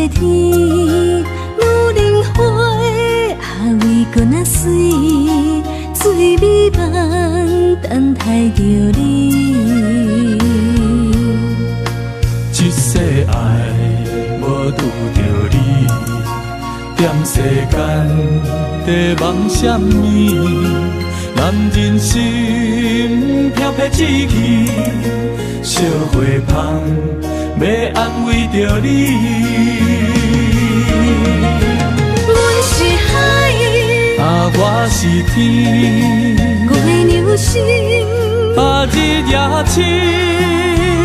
个天，女人花啊为搁那水，水美梦等待着你。一世爱无拄着你，踮世间在梦什么？男人心飘撇志气，烧花香要安慰着你。阮是海，啊我是天，月流星，啊日夜星，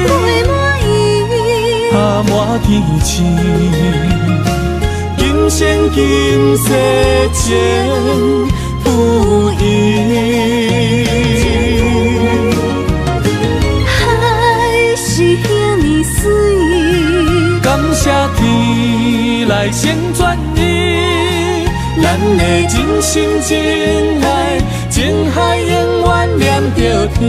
月满意，啊满天星。今生今世情不移。海是遐尼水，感谢天来成全你，咱的真心真爱，情海永远念着天。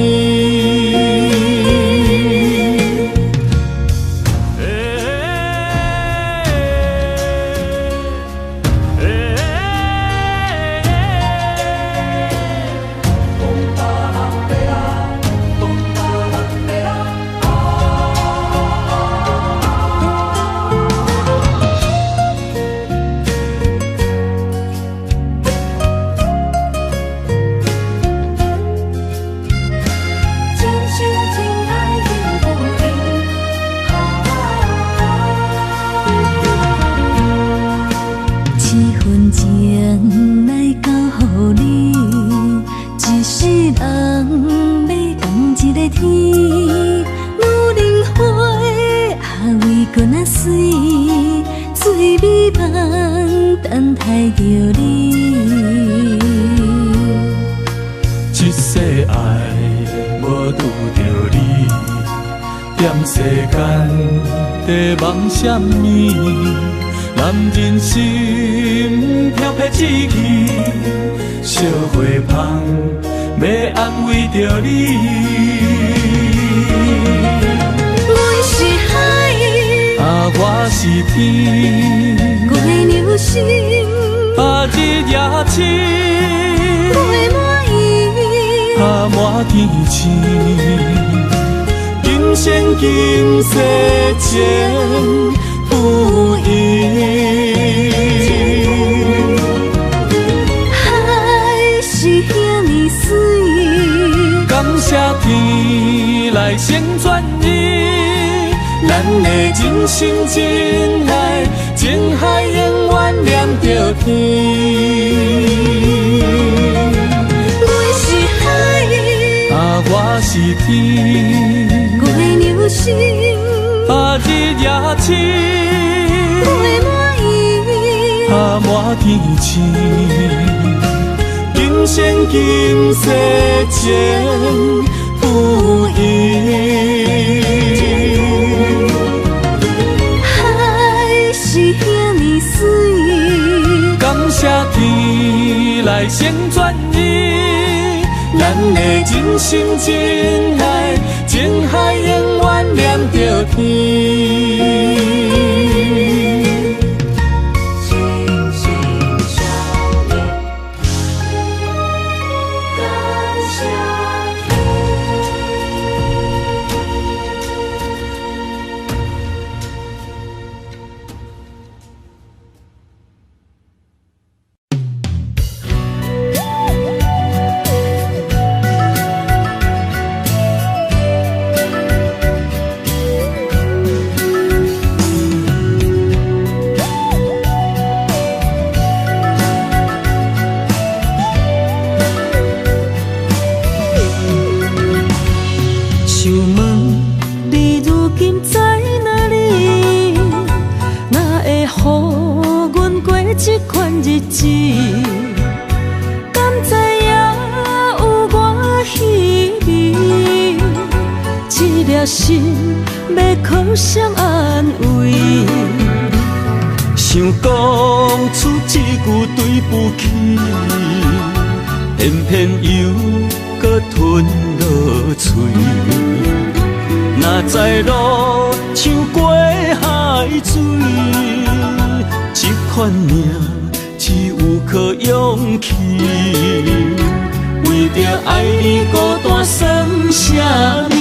等待着你，一世爱无拄着你，踮世间在梦什么？男人心飘撇志气，烧花香要安慰着你。阮是海，啊我是天，月流星，啊日夜星，月满意，啊满天星。今生今世情不移。海是遐尼水，感谢天来成全你，咱的真心真爱，情海永远念着天。阮是海，啊我是天，月流星，啊日夜星，月满意，啊满天星。今生今世情不移。海是遐尼水，感谢天来成全你，咱的真心真爱，情海永远念着天。心要靠谁安慰？想讲出一句对不起，偏偏又搁吞落嘴。若知路像过海水，款命，只有靠勇气。为着爱你孤单算什么？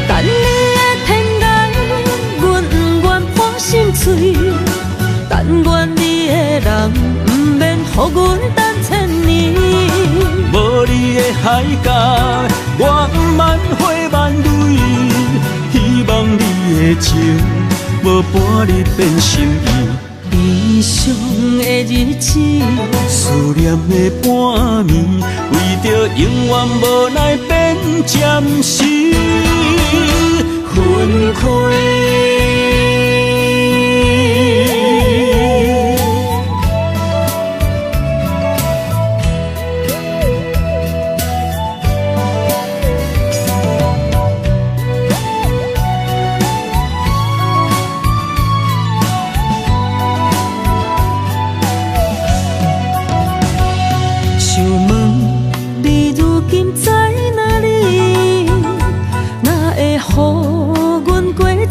等你的天涯，阮不愿破心碎。但愿你的人，不免予阮等千年。无你的海角，我万花万蕊。希望你的情，无半日变心意。悲伤的日子，思念的半暝，为着永远无奈变暂时分开。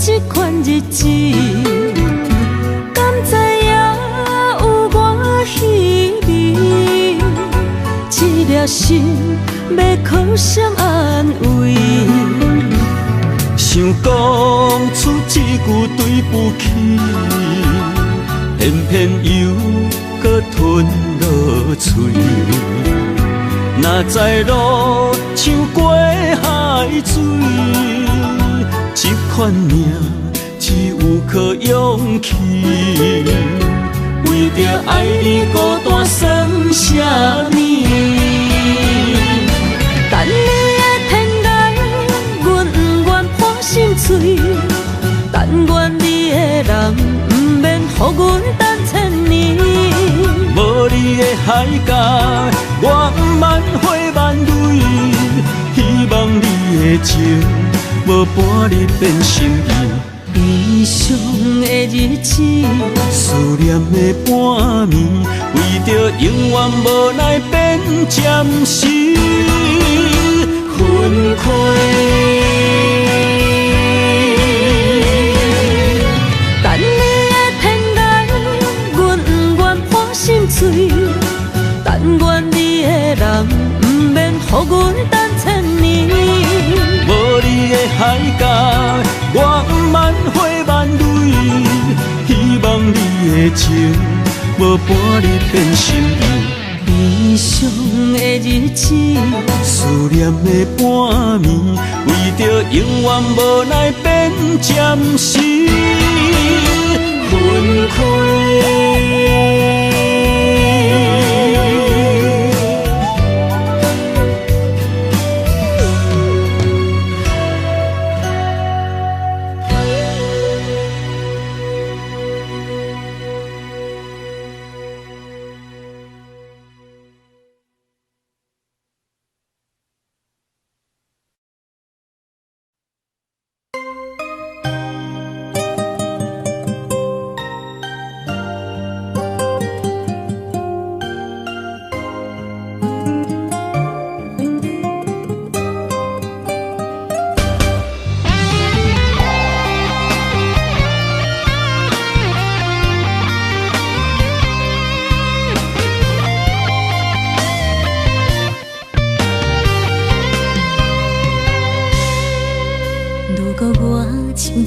这款日子，敢知影有我稀微？这粒心要靠谁安慰？想讲出一句对不起，偏偏又搁吞落嘴。若知路像过海水。这款命，只有靠勇气。为着爱你孤单算什么？等你的天涯，阮不愿破心碎。但愿你的人，不免予阮等千年。无你的海角，我万花万蕊。希望你的情。无半日变心意，悲伤的日子，思念的半暝，为着永远无奈变暂时分开。等你的天涯，阮不愿破心碎。但愿你的人，不免予阮等千年。无你的海角，我万花万蕊。希望你的情，无半日变心意。悲伤的日子，思念的半暝，为着永远无奈变暂时分开。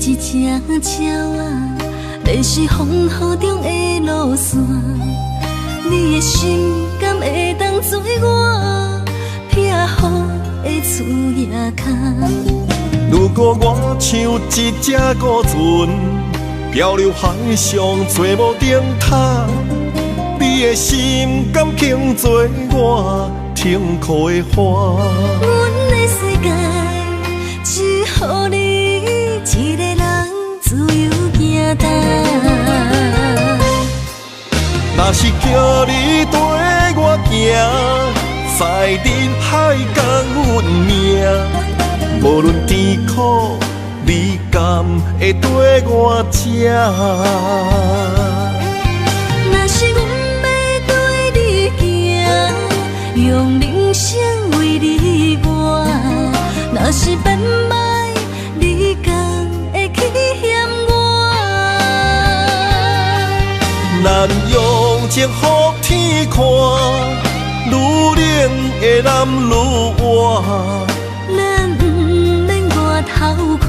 只鸟仔，迷失风雨中的路线，你的心敢会当做我避雨的厝野空？如果我像一只孤船，漂流海上做无顶塔，你的心敢肯做我停靠的花？阮的世界只予你一个人自由行踏。若是叫你跟我行，在人海共阮命，无论甜苦，你敢会跟我吃？若是阮要对你行，用人生为你活，若是变歹，你敢会去嫌我？咱用情予天看，愈冷的男愈活。咱不免外头看，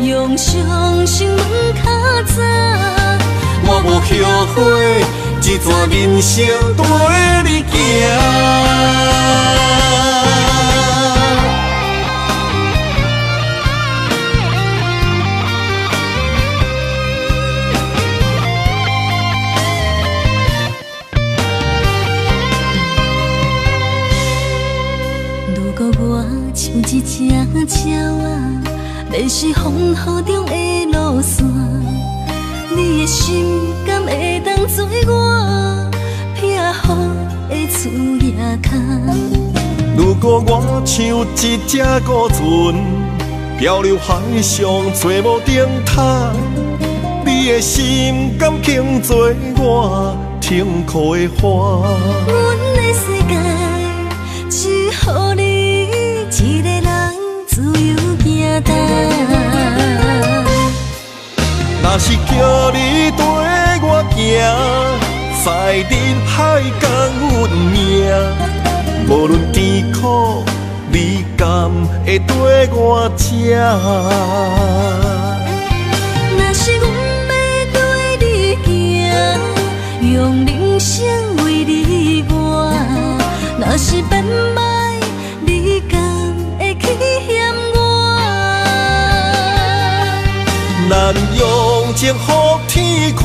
用双心问较早。我无后悔，一段人生跟你行。如果我像一只鸟仔，迷失风雨中的路线，你的心敢会当做我避雨的厝夜空？如果我像一只孤船，漂流海上找无顶塔，你的心敢肯做我停靠的花？阮的世界只予你一个人自由行动。若是叫你跟我行，在人海共运命，无论甜苦，你甘会跟我吃？若是阮要对你行，用人生为你活，若是变歹，你敢会去嫌我？咱用情予天看，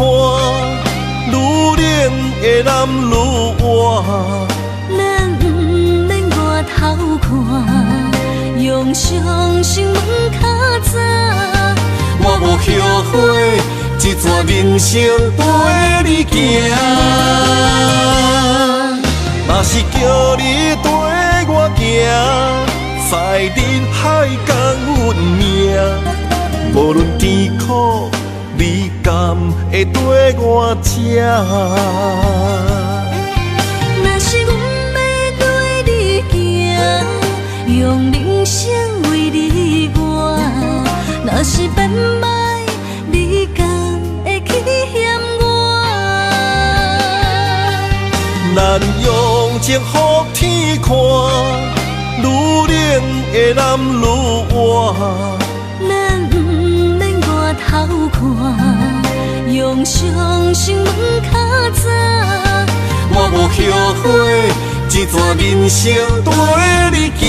愈冷的男愈活。咱不免外头看，用双心问较早。我无后悔，一段人生陪你行。若是叫你跟我行，在人海共运命，无论甜苦，你甘会跟我吃？若是阮要对你行，用人生为你活，若是变歹，你敢会去嫌我？咱用情予天看，愈冷的男愈活。咱不免外头看，用双心问较早。我无后悔，一段人生陪你行。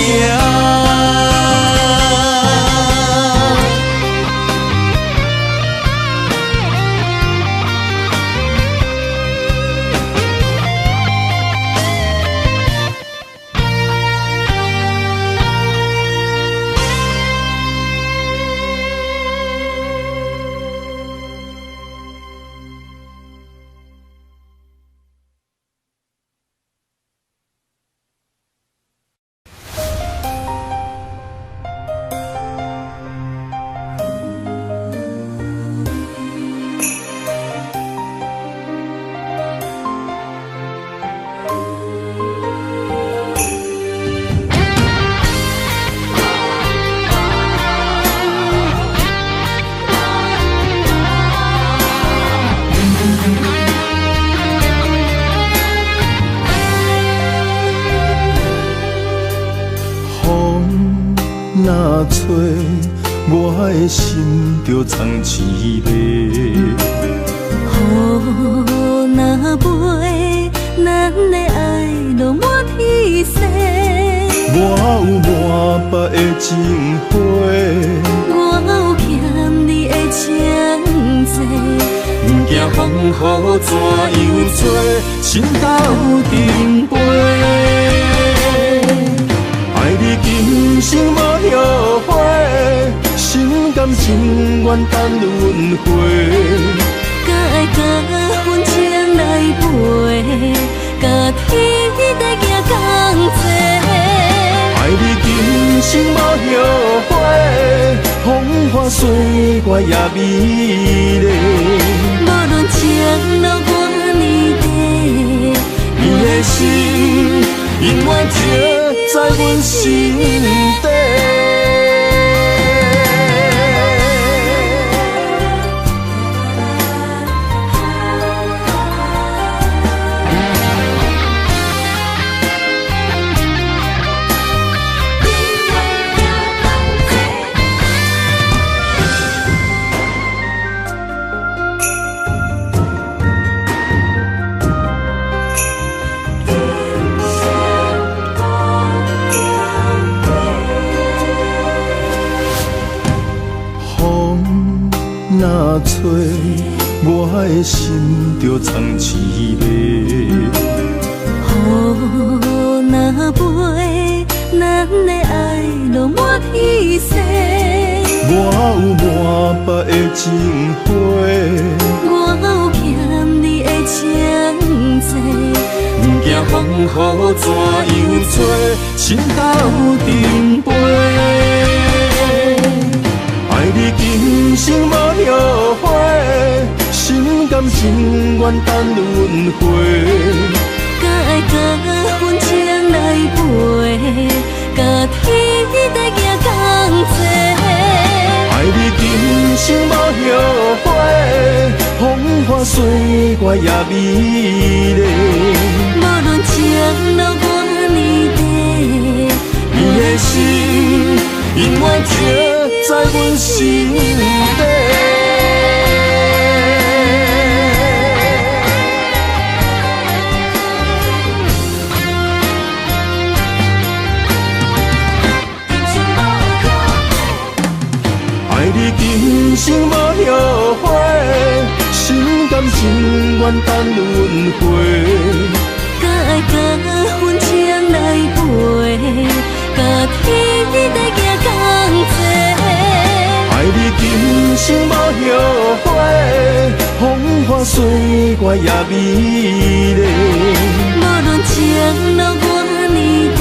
若吹，我的心就藏一个。雨若飞，咱的爱落满天星。我有满腹的情花，我有欠你的情债，不惊风雨怎样做，心斗阵飞。爱你今生无后悔，心甘情愿等轮回。敢爱甲阮情来陪，甲天地行同齐。爱你今生无后悔，风花雪月也美丽。无论情路偌呢短，你的心永远刻在阮心底。找，我的心就藏滋味。雨若飞，咱的爱落满天星。我有满腹的情花，我有欠你的情债。不惊风雨怎样吹，心斗阵飞。爱你今生无后悔，心甘情愿等轮回。甲爱甲份情来陪，甲天地行同齐。爱你今生无后悔，风花雪月也美丽。无论情路偌呢短，你的心永远刻在阮心底。爱你今生无后悔，心甘情愿等轮回。甲爱甲份情来陪，甲天地行同齐。爱你今生无后悔，风花雪月也美丽。无论情路偌呢短，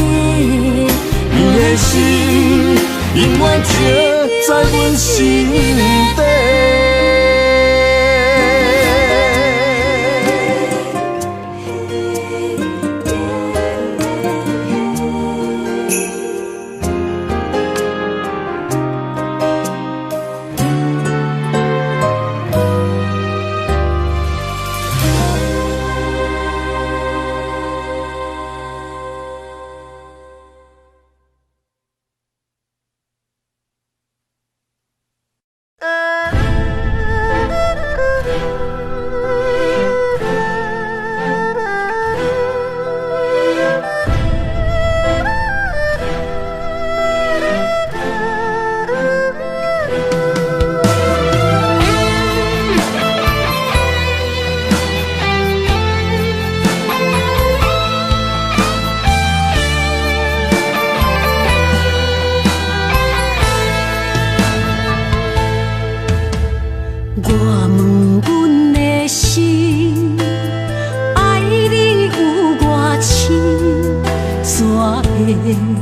你的心永远刻在阮心底。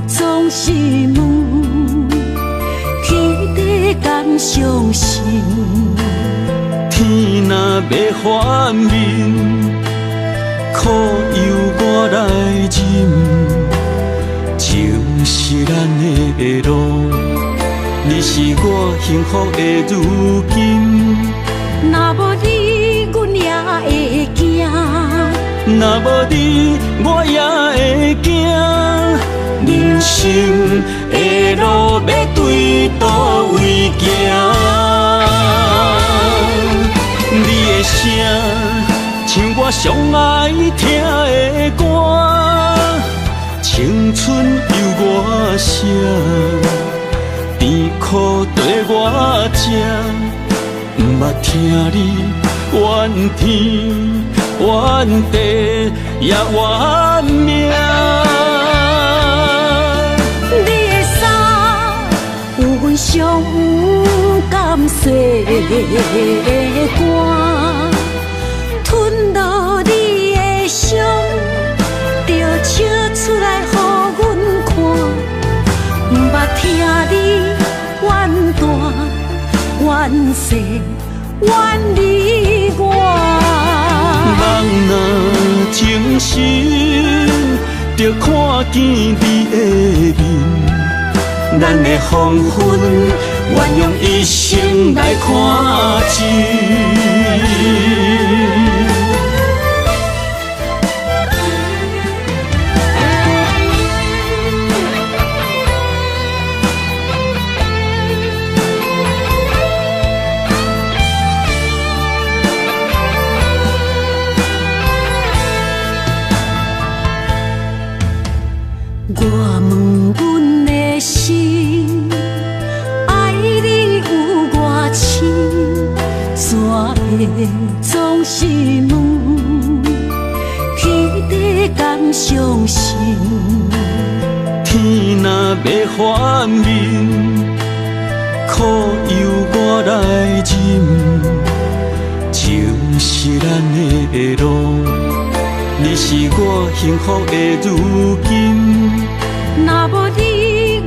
总是问，天地敢相信？天若要反面，苦由我来忍。情是咱的路，你是我幸福的如今。若无你，阮也会惊；若无你，我也会惊。人生的路要对倒位行？你的声像我上爱听的歌，青春由我写，甜苦对我吃，不捌听你怨天怨地也怨命。上不甘细的肝，吞落你的伤，就笑出来予阮看。不捌听你怨大怨细怨你我。人若情深，就看见你的面。咱的黄昏，愿用一生来看尽。我问阮的心，爱你有偌深？的总是问，起地敢相信？天若要反面，苦由我来忍，情是咱的路，你是我幸福的如今。若无你，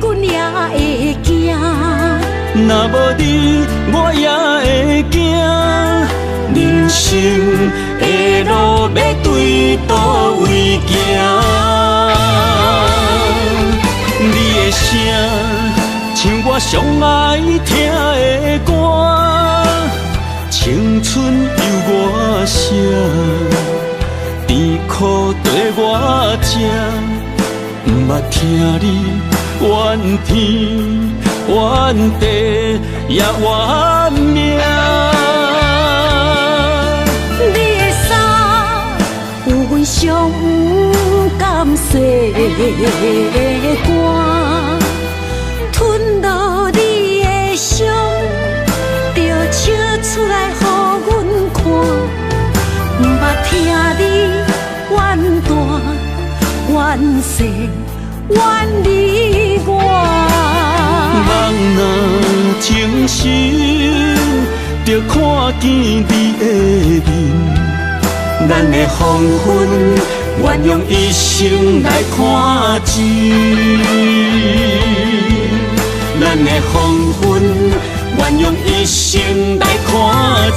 阮也会惊；若无你，我也会惊。人生的路要对倒位行？你的声像我上爱听的歌，青春由我写，甜苦对我吃，不捌听你怨天怨地也怨命。你的衫有阮伤甘细的肝，吞落你的伤，就笑出来予阮看。不捌听你怨大怨细怨你我。人若情深，就看见你的面，咱的黄昏愿用一生来看尽，咱的黄昏愿用一生来看尽。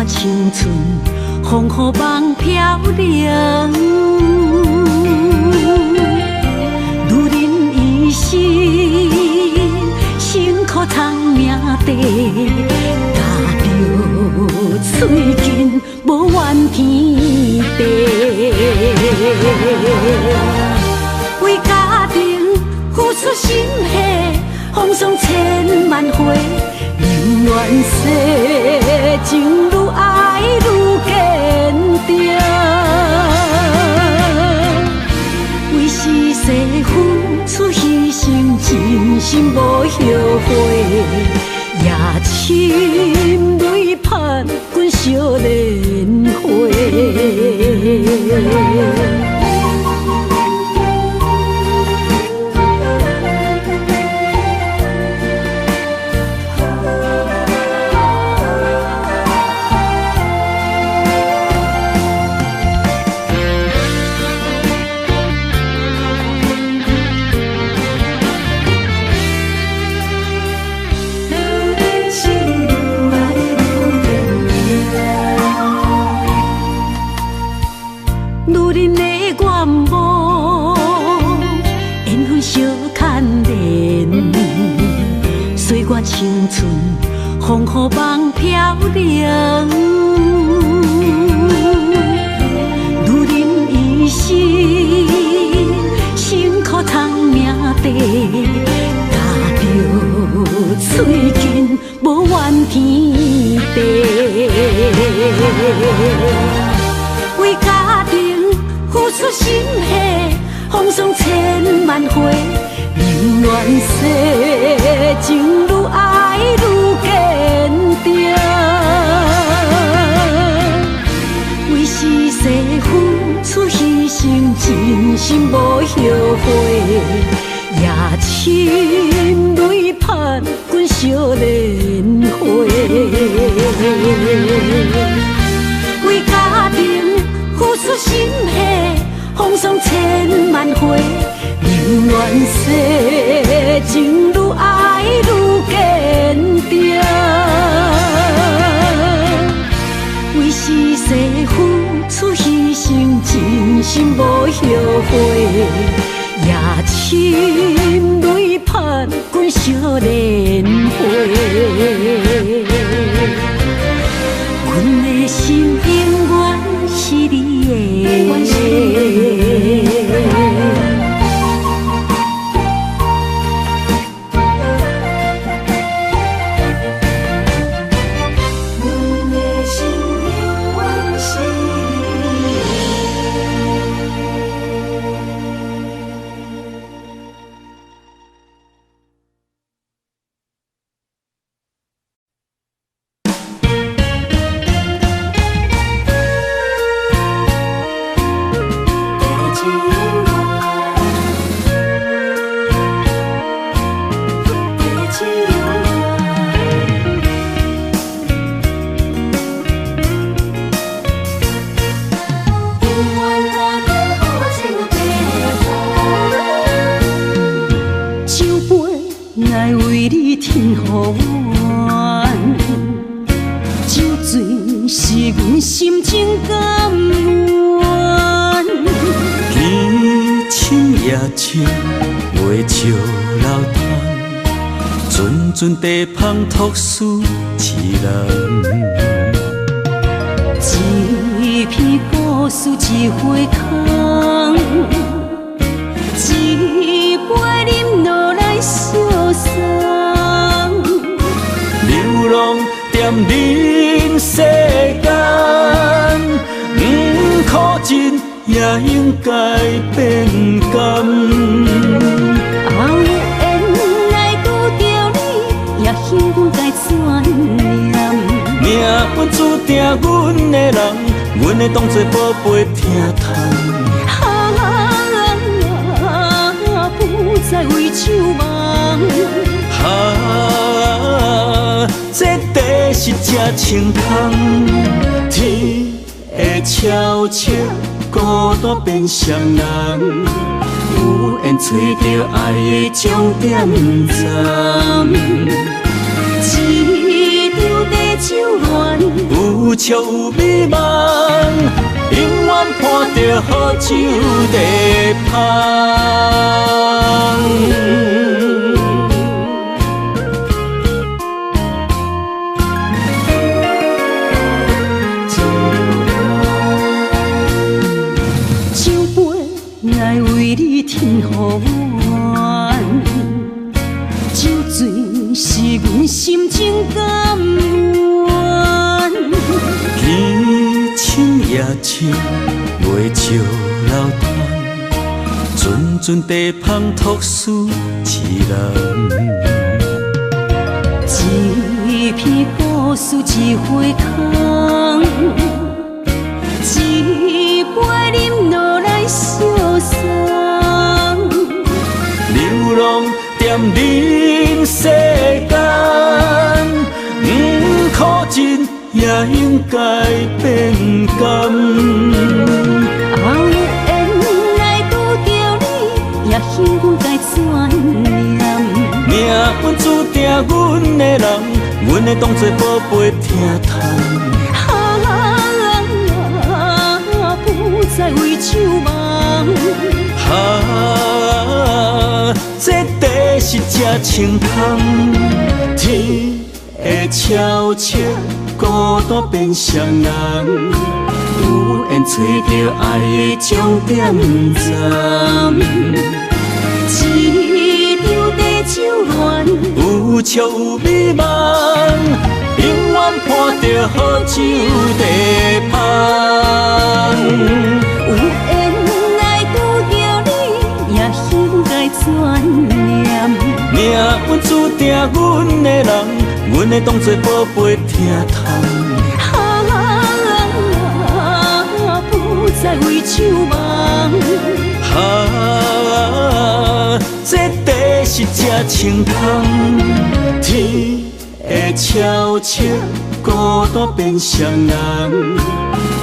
青春风雨梦飘零，女人一生辛苦偿命地，踏着嘴筋无怨天地，为家庭付出心血，风霜千万回。宁愿世情愈爱愈坚定，为是世付出牺牲，真心无后悔，也深泪盼阮少年花。青春风雨梦飘零，女人一生辛苦偿命地，踏着嘴筋无怨天地，为家庭付出心血，风霜千万回。宁愿世情愈爱愈坚定，为是世付出牺牲，真心心无后悔，夜深泪盼阮惜莲花。为家庭付出心血，风霜千万回，宁愿世情愈爱愈坚定。为是世付出牺牲，真心无后悔。夜深泪盼阮惜莲花，阮的心永远是你的。阵地芳托书痴人，一篇故事一花空，一杯饮落来相送。流浪踮人世间，苦尽也应该变甘。命本注定，阮的人，阮会当作宝贝疼痛。不再为手忙。这地是真清芳，天会悄悄孤单变双人，有缘找到爱的终点站。手乱，有笑有美梦，永远伴着好酒地芳。酒杯来为你添予暖，酒醉是阮心情甘。夜深袂笑流团，阵阵地芳托书痴人。一篇故事一花空，一杯饮落来相送。流浪踮人世间，苦尽也应该变甘。缘来拄着你，也幸运该怎念？命本注定，阮的人，阮会当作宝贝疼痛。不再为手忙。这地是真清芳，天会悄悄孤单变双人，有缘找到爱的终点站。一场地酒乱，有笑有美梦，永远伴着好酒地芳。有缘来拄着你，也应该怎念？命运注定，阮的人，阮会当作宝贝疼痛。不再为手忙。这地是这清芳，天会悄悄孤单变双人，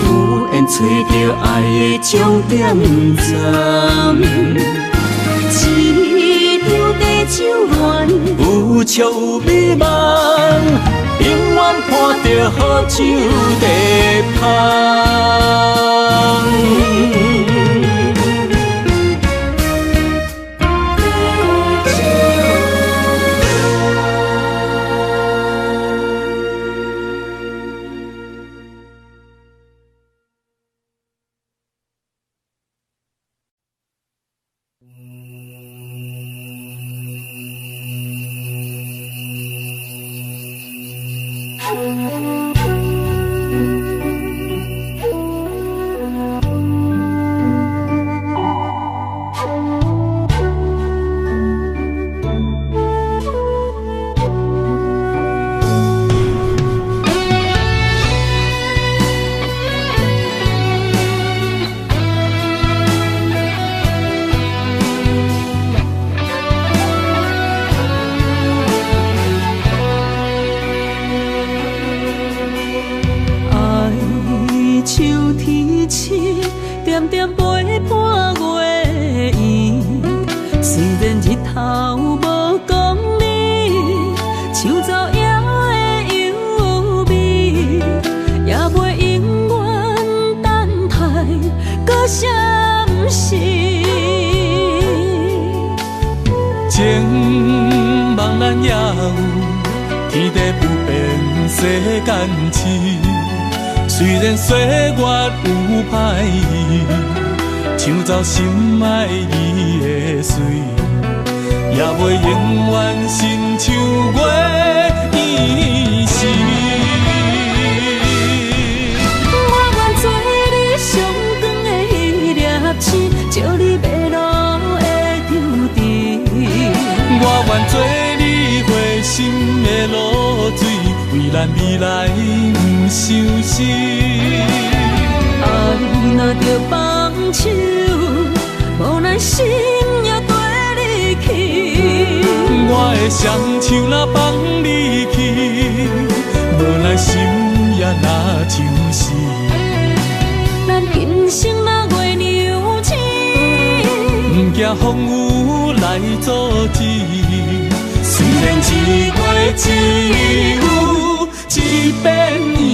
突然找到爱的终点站。一场地酒恋，有笑有美梦，永远伴着好酒地香。虽然岁月有歹意，抢走心爱伊的水，也袂永远亲像月依时。我愿做你上长的迄粒星，照你迷路的丢滴。我愿做你回心的露水，为咱未来不相思。爱若着放手，无奈心也跟你去。我的双手若放你去，无奈心也若像是。咱今生若月娘星，不惊风雨来阻止。虽然一月只有一遍伊。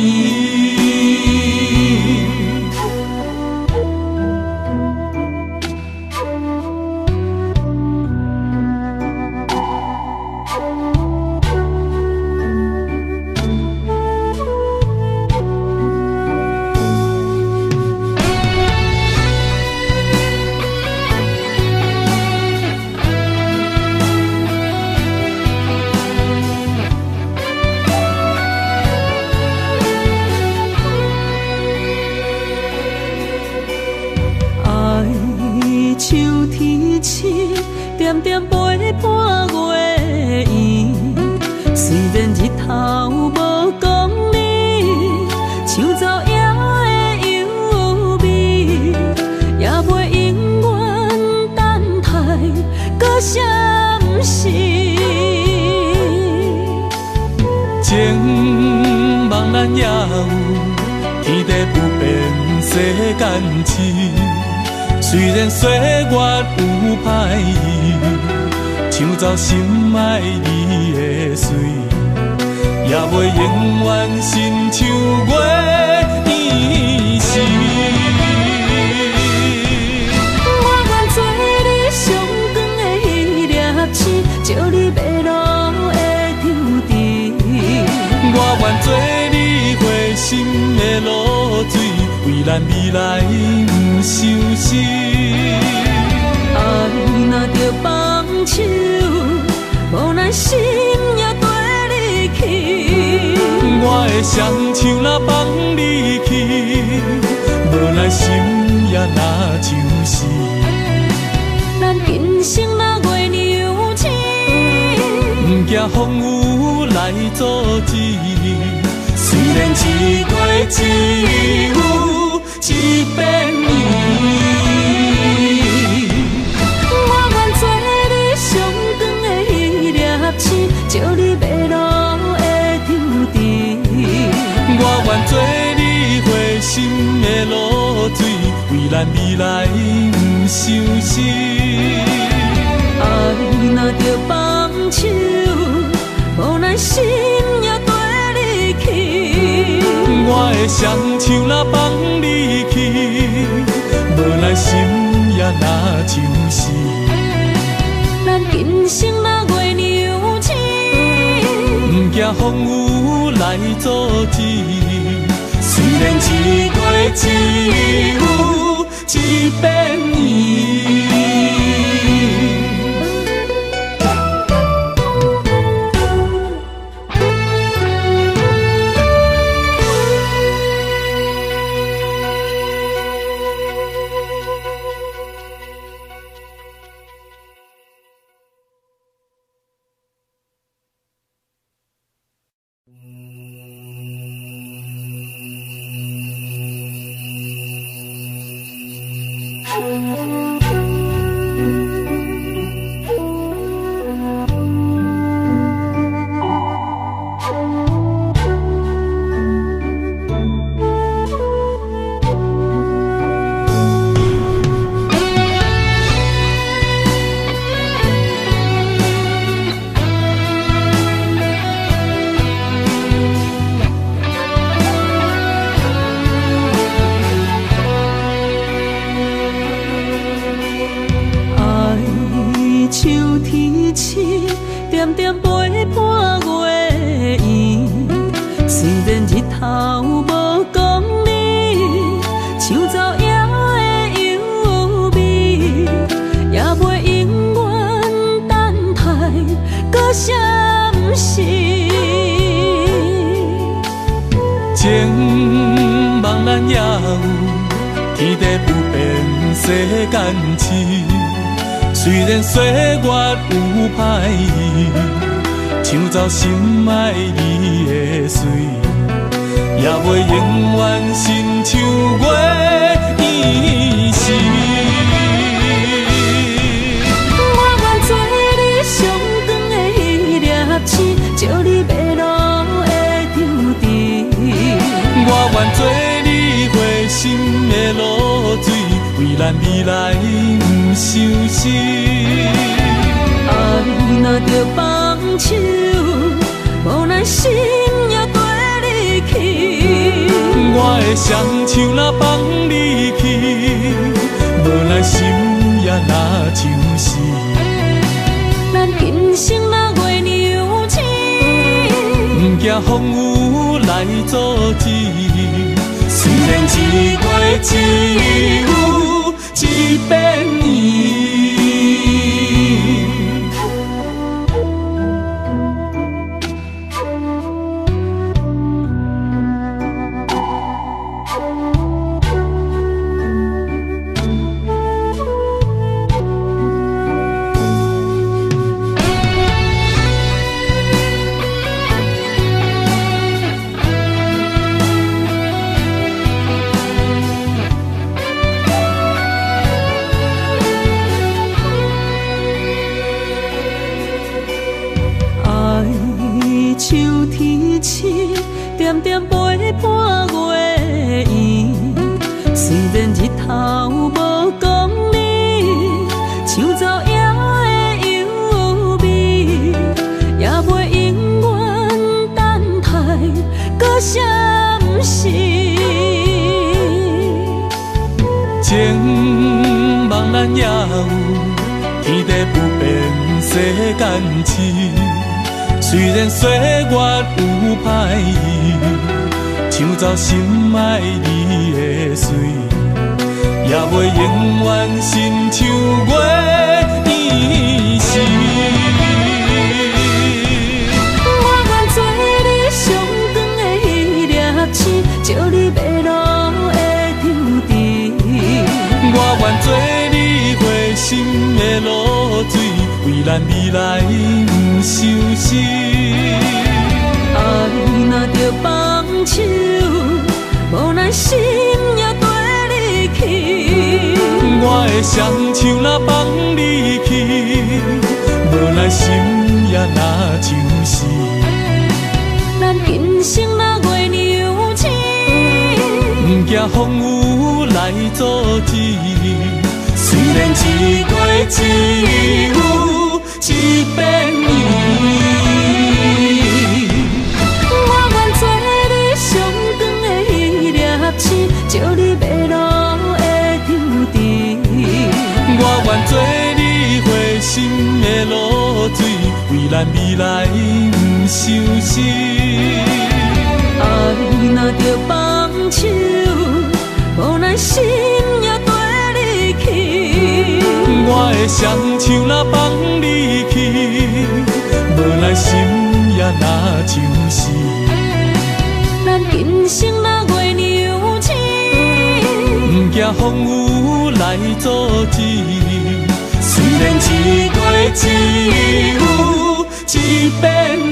点点陪伴月圆，虽然日头无讲你，抢走夜的优美，也袂永远等待搁闪烁。情茫然也有天地不变世间事。虽然岁月有歹意，抢走心爱伊的水，也袂永远亲像月依时。我愿做你上光的迄粒星，照你迷路的丢滴。我愿做你回心的露水，为咱未来不相思。爱若着放手，无奈心也跟你去。我的双手若放你去，无奈心也若像是。咱今生若月娘星，不惊风雨来阻止。虽然一月只有一遍伊。咱未来不相信。爱若着放手，无奈心也跟你去。我的双手若放你去，无奈心也若像死。咱今生若月娘亲，不惊风雨来阻止。虽然一月只有一百年。情茫然也有天地不变世间事，虽然岁月有歹意，抢走心爱你的水，也袂永远亲像月伊是。我愿做你上长的迄粒星，照你迷路的场地。我愿做你回心的露水，为咱未来不相思。爱若着放手，无奈心也跟你去。我的双手若放你去，无奈心也若像死。咱今生若月娘亲，不惊风雨来阻止。虽然一月只有一百年。像天星，点点陪伴月圆。虽然日头无讲你，抢走夜的幽味，也袂永远等待搁闪逝。情茫然也有天地不变世间事。虽然岁月有歹意，抢走心爱你的水，也袂永远亲像月伊是。我愿做你上长的迄粒星，照你迷路的场地。我愿做你回心的露水，为咱未来不相思。爱若着放手，无奈心也跟你去。我的双手若放你去，无奈心也若像死。咱今生若月娘亲，不惊风雨来阻止。水，为咱未来不伤心。爱若着放手，予咱心也跟你去。我的双手若放你去，无咱心也若像死。咱今生若月娘亲，不惊风雨来阻止。虽然一月只有一百年。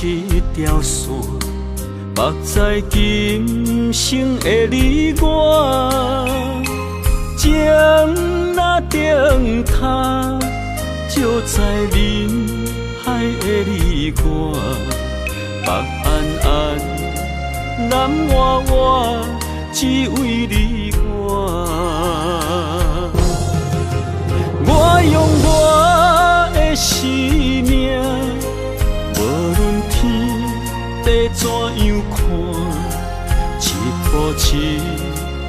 一条线，目在今生的你我，情若灯塔，照在人海的你我，北暗暗，南弯弯，只为你我。我用我的生命。地怎样看？一步一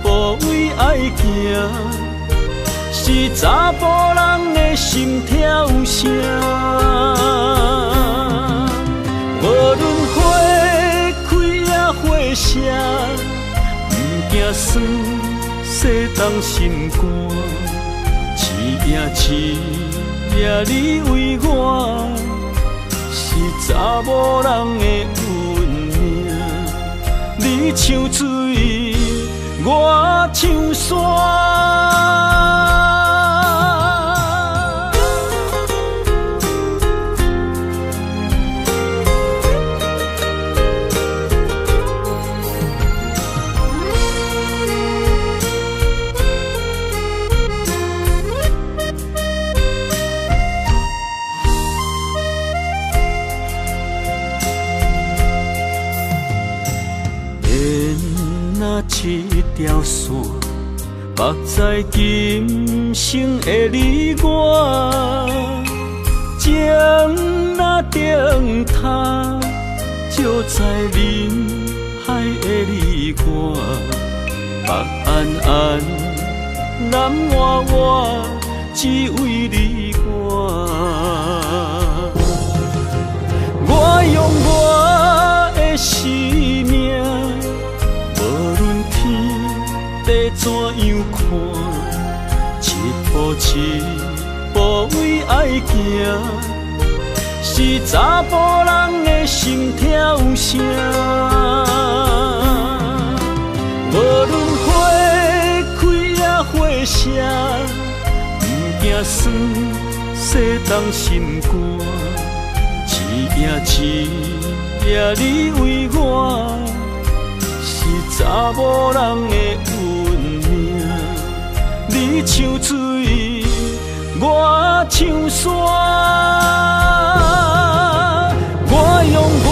步为爱行，是查甫人的心跳声。无论花开也花谢，不惊酸洗冻心肝。一夜你为我。是查某人的运命，你像水，我像山。一条线，目在今生的你我，情若灯塔，照在人海的你我，北暗暗，南弯弯，只为你我。我用我的生命。地怎样看？一步一步为爱行，是查甫人的心跳声。无论花开也花谢，不惊酸洗冻心肝。一夜你为我。查某人的运命，你像水，我像山。我用我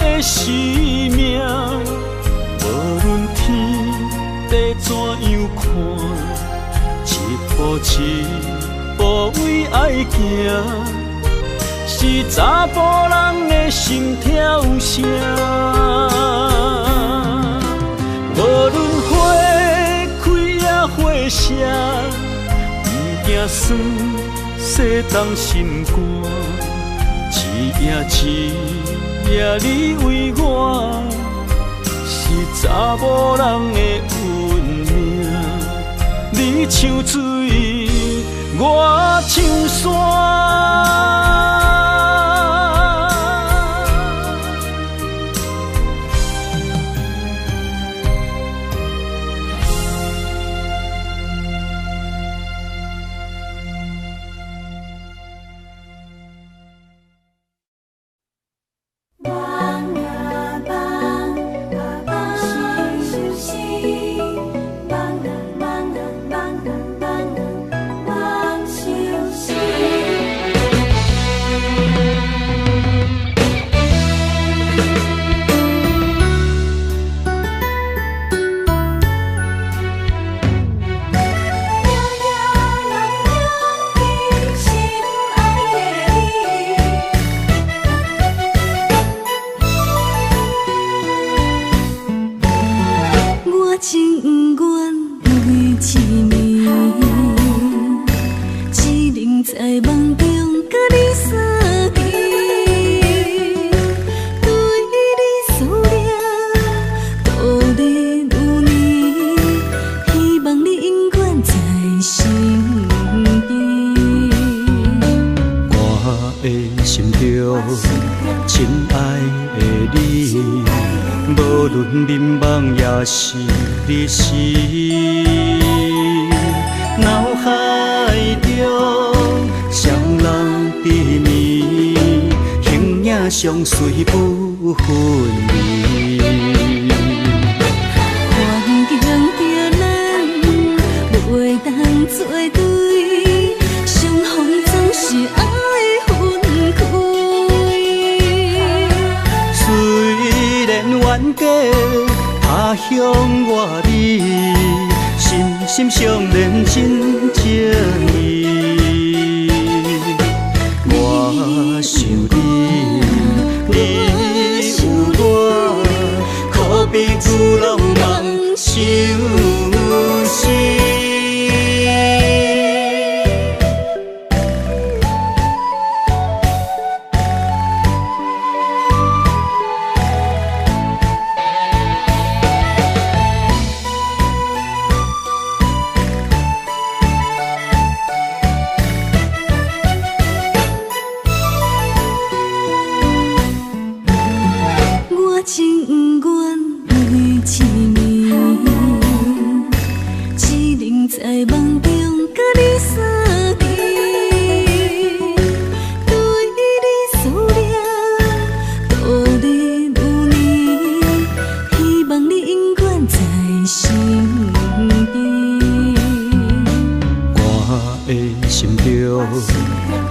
的生命，无论天地怎样看，一步一步为爱行，是查甫人的心跳声。无论花开也花谢，不惊酸洗冻心肝。一夜你为我，查某人的运命。你像水，我像山。是日时，脑海中双人缠绵，形影相随不分离。环境着咱袂当做对，相逢总是爱分开。虽然冤家他乡外里，心相连真情义。我想你，你有我，可比旧浪漫相思。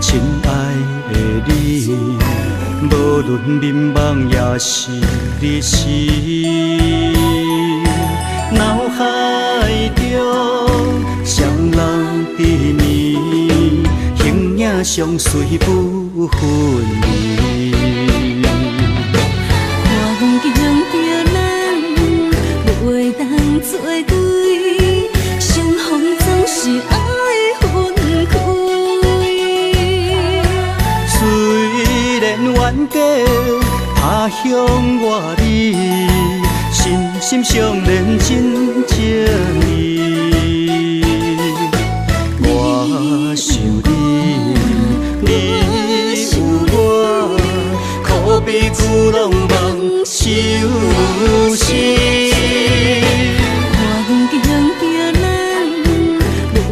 亲爱的你，无论眠梦也是日时，脑海中双人缠绵，形影相随不分离。环境着咱袂当做对，相逢总是爱分开。虽然冤家他乡外里，心相连真情义。我想你，你有我，可比旧浪漫相思。环境着咱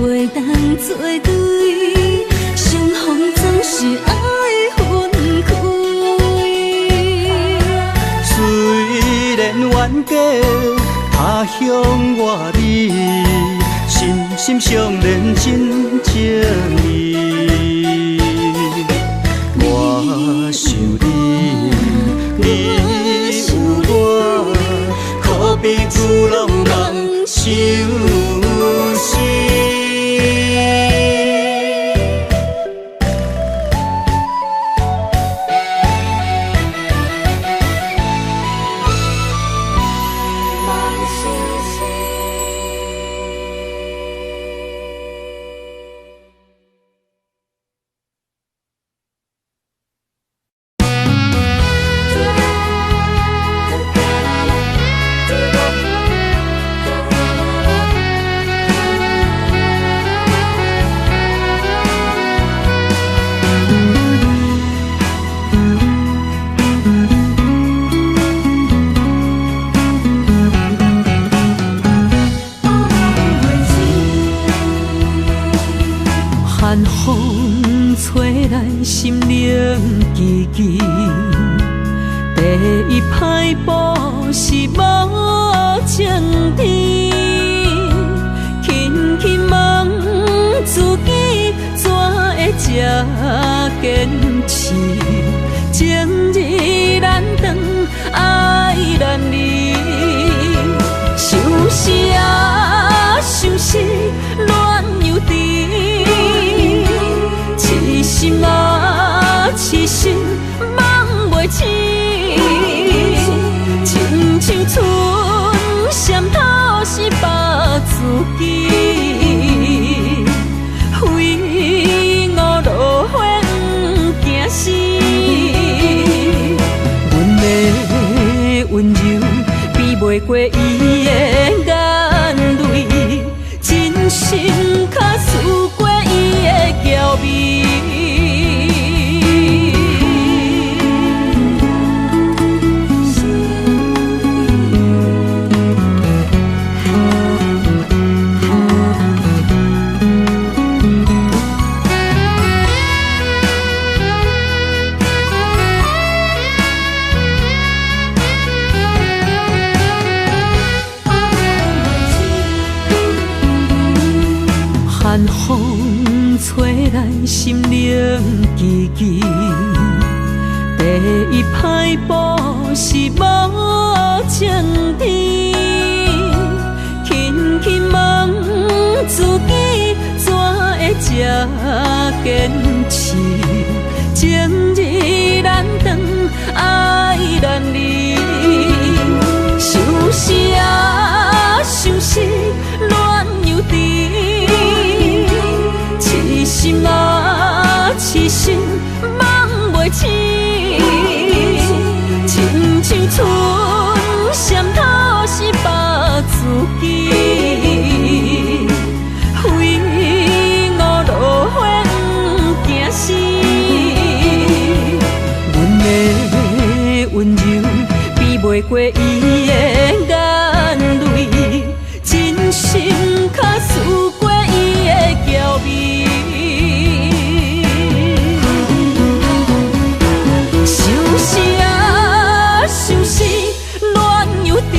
袂当做对，相逢总是爱分开。虽然冤家他乡外里，心相连真情义。我想你，你有我，可比旧浪漫相思。心灵记记，第一摆步是无情天，轻轻问自己怎会这坚持？情义难断，爱难离，想死啊，想死，恋又甜。痴心啊，痴心梦袂醒，亲像春闪透是白自己，非我落花不惊死。阮的温柔比袂过伊的眼泪，真心较输过伊的娇媚。寒风吹来，心灵记记。第一摆步是无情天，轻轻问自己怎会这坚持？情义难断，爱难离，想死啊，想死，恋又甜。痴心啊，痴心梦袂醒，亲像春闪透是白自己，非我落花不惊死。阮的温柔比袂过伊的眼泪，真心较输过伊的娇媚。想死啊，想死，恋又甜。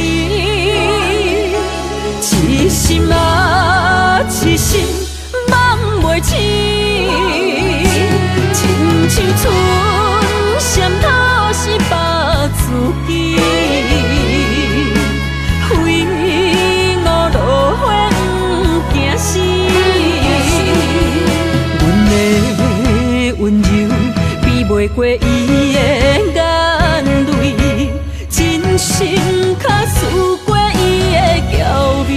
痴心啊，痴心，梦袂醒。亲像春闪透是白自己，非我落花不惊死。阮的温柔比袂过伊的眼泪，真心较输过伊的娇媚。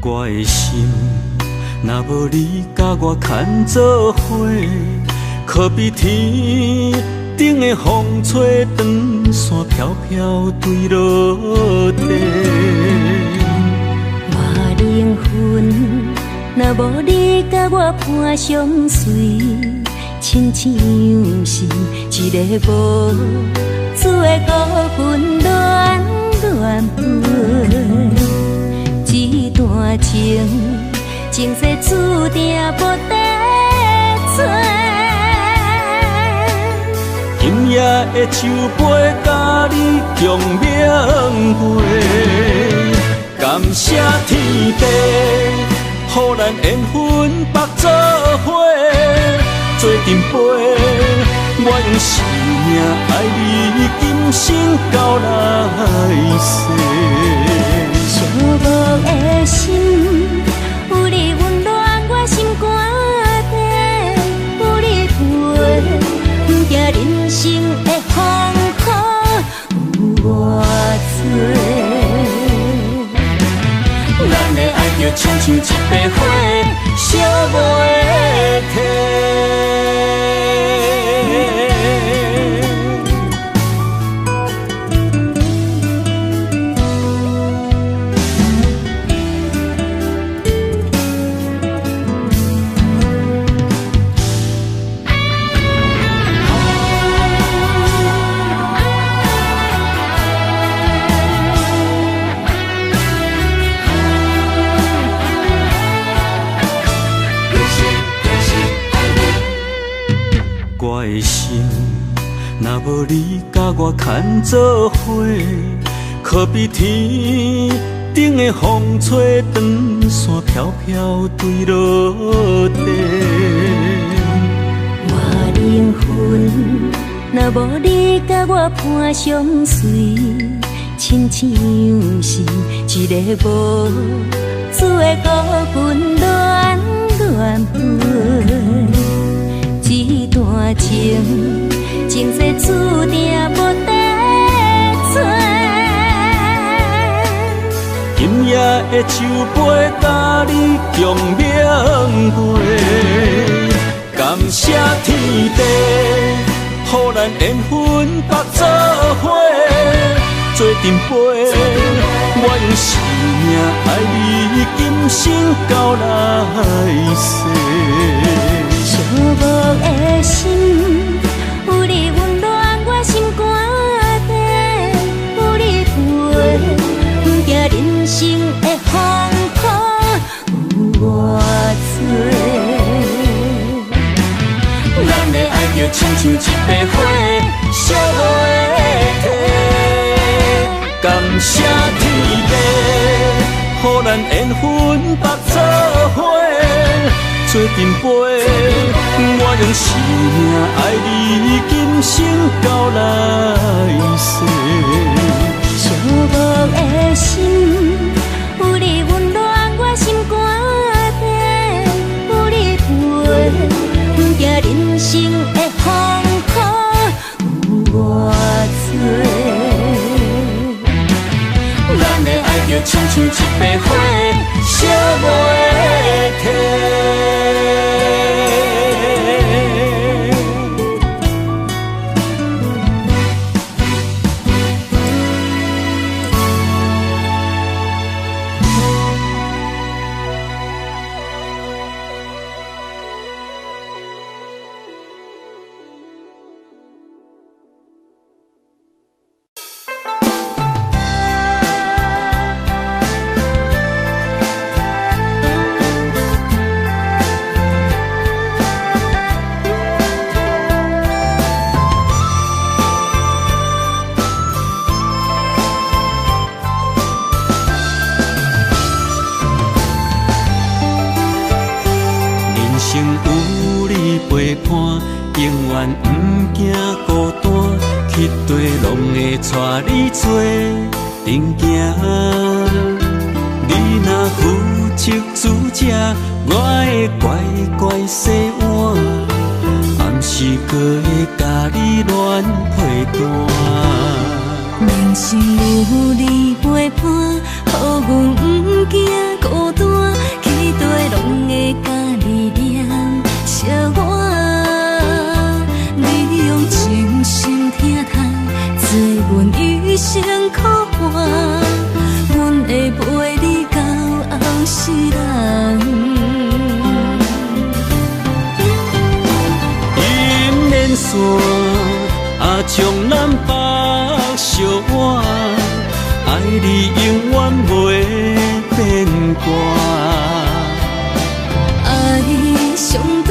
我的心，若无你甲我牵做伙，可比天顶的风吹长线飘飘坠落地。我灵魂，若无你甲我伴相随，亲像是一个无主的孤魂恋恋飞。这段情，前世注定无得做。今夜的酒杯，甲你共鸣陪。感谢天地，予咱缘分绑做伙，做阵陪。我用生命爱你，今生到来世。寂寞的心，有你温暖我心肝底，有你陪，不惊人生的风雨有偌多。咱的爱就亲像一杯火，烧袂停。我的心，若无你甲我牵做伙，可比天顶的风吹长线飘飘坠落地。我灵魂，若无你甲我伴相随，亲像是一个无主的孤军乱乱飞。一段情，前世注定无得找。今夜的酒杯，甲你共明月。感谢天地，予咱缘分绑做伙，做阵陪。我用生命爱你，今生到来世。寂寞的心，有你温暖我心肝底，有你陪，不惊人生的风雨有偌多。咱的爱就亲像一杯火，烧袂停。感谢天地，予咱缘分绑做伙。做阵陪，我用生命爱你，今生到来世。寂寞的心，有你温暖我心肝底，有你陪，不惊人生的风雨有偌多。咱的爱就亲像一杯火，烧袂停。永远不惊孤单，去地拢会带你做阵行。你若负责主者，我会乖乖洗碗，暗时搁会甲你乱配单。人生有你陪伴，予阮不惊孤单，去地拢会甲你念相爱。你用真心疼痛，做阮余生苦伴，阮会陪你到后世人。银莲线啊，将咱绑相偎，爱你永远袂变卦。爱上大，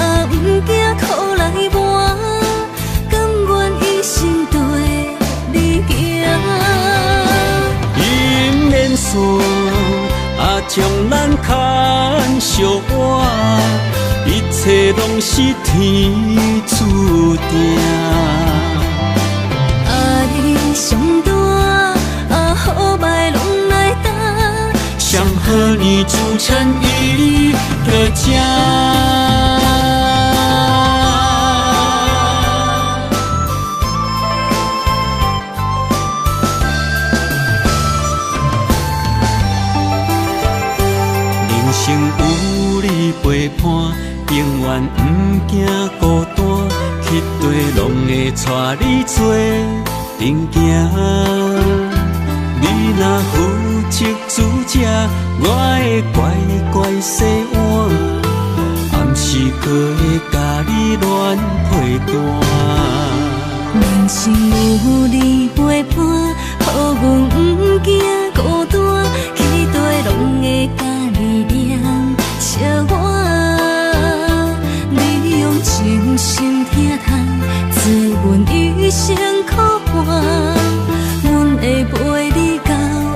啊不惊苦来磨，甘愿一生跟你行。银莲线相活，一切拢是天注定。爱上大，好歹拢来担。上好年主诚意搁正。人生有你陪伴，永远不惊孤单，去地拢会带你做阵行。你若负责主者，我会乖乖洗碗，暗时搁会甲你暖配单。人生有你陪伴，予阮不惊孤单，去地拢会甲你念笑我。你用真心疼痛，做阮一生苦伴，阮会陪你到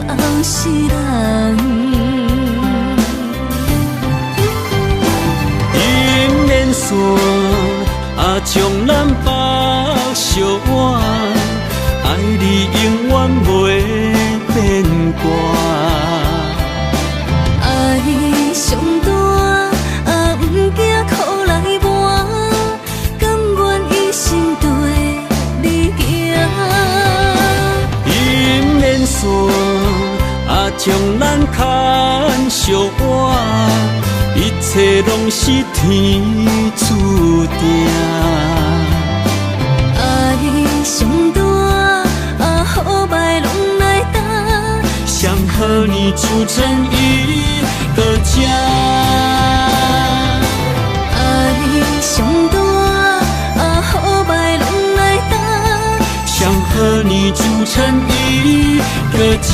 后世人。姻缘线将咱绑相偎，爱你永远袂变卦。爱上大，不惊苦来磨，甘愿一生对你行。姻缘线将咱牵相偎，一切拢是天注定。爱上大，好歹拢来担。上好年主诚意搁正。爱上大，好歹拢来担。上好年主诚意搁正。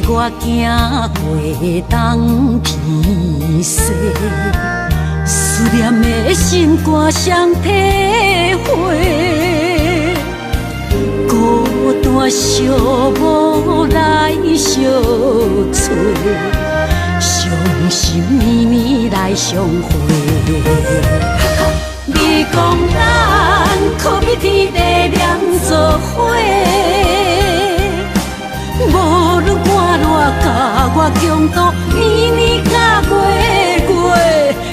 我行过东偏西，思念的心肝双体会，孤单寂寞来相找，伤心绵绵来相会。你讲咱可比天地两作伙。无论寒热甲我强度，年年甲月月，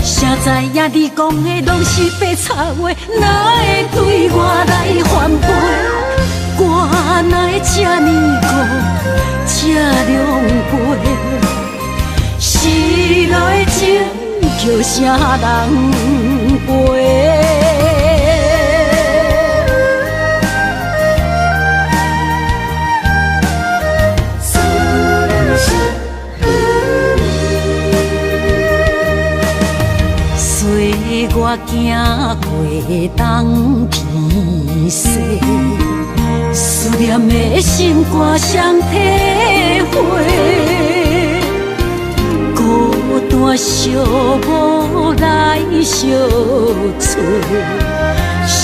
谁知影你讲的拢是白插话，哪会对我来反背？我哪会这呢孤，这狼狽？失落的情叫啥人陪？我行过东偏西，思念的心肝双体会，孤单寂寞来相找，伤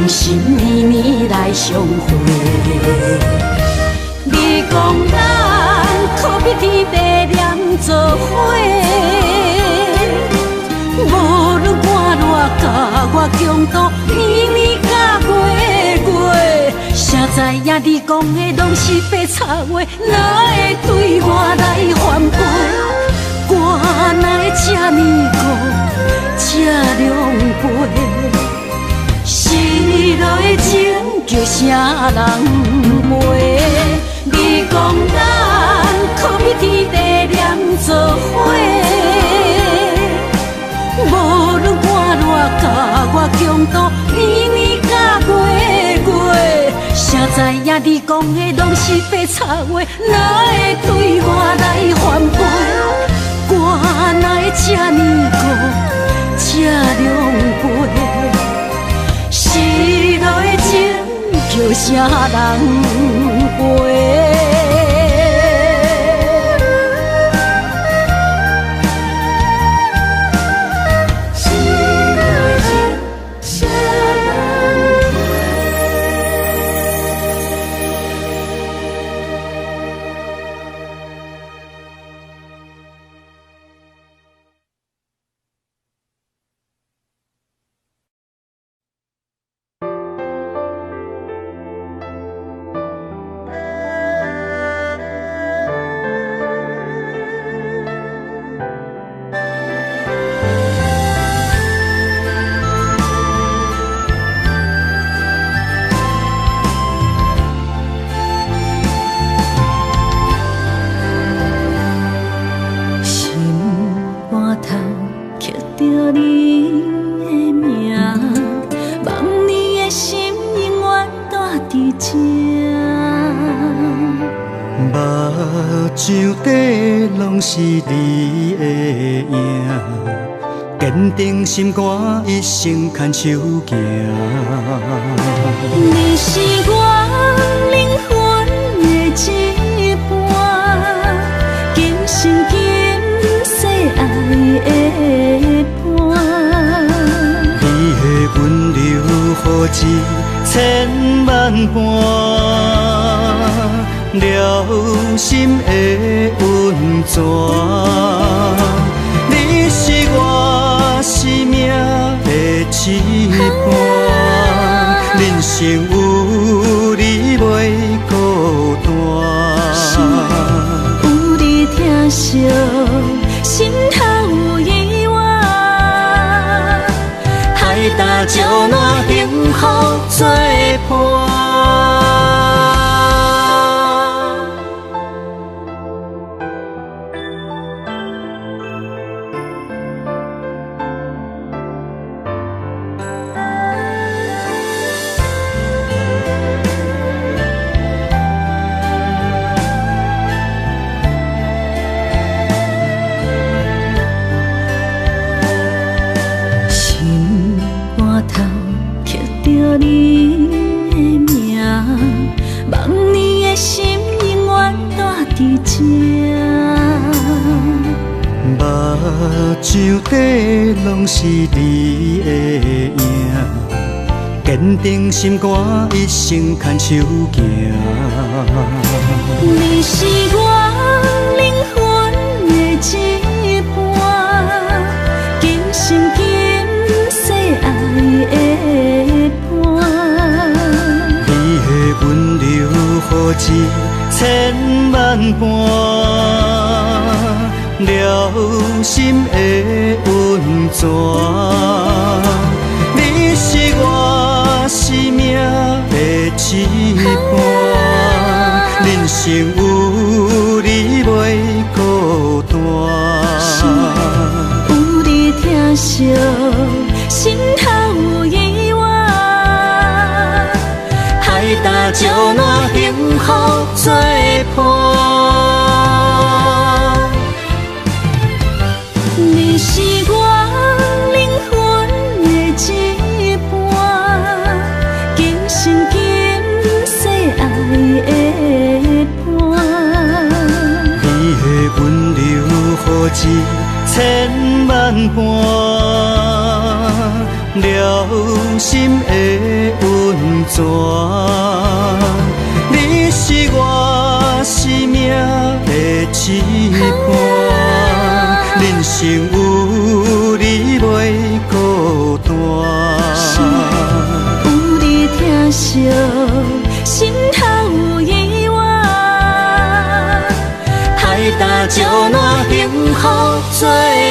心绵绵来相会。你讲咱可比天地两作伙。无论寒热甲我强度，年年甲月月，谁知影你讲的拢是白插话，哪会对我来反背？我哪会这呢孤，这狼狽？失落的情叫啥人袂？你讲咱可比天地连做伙，无论我偌甲我强度，年年甲月月，谁知影你讲的拢是白插话，哪会对我来反背？我哪会这呢孤，这狼狽？失落的情叫啥人陪？上底拢是你的影，坚定心肝，一生牵手行。你是我灵魂的一半，今生今世爱的伴。你的温柔好似千万般。了心的温泉，你是我生命的翅膀，人生有你袂孤单。有你疼惜，心头有意外，海大石烂，幸福作伴。上底拢是你的影，坚定心肝，一生牵手行。你是我灵魂的一半，今生今世爱的伴。你的温柔好似千万般。了心的温泉，你是我生命的翅膀，人生有你袂孤单。有你疼惜，心头有意外，海大石烂，幸福作伴。你是我灵魂的一半，今生今世爱的伴。你的温柔好似千万般，了心的温泉。你是我生命的翅膀。人生有你袂孤单，有你疼惜，心头有意外，海大石烂，幸福作作伴。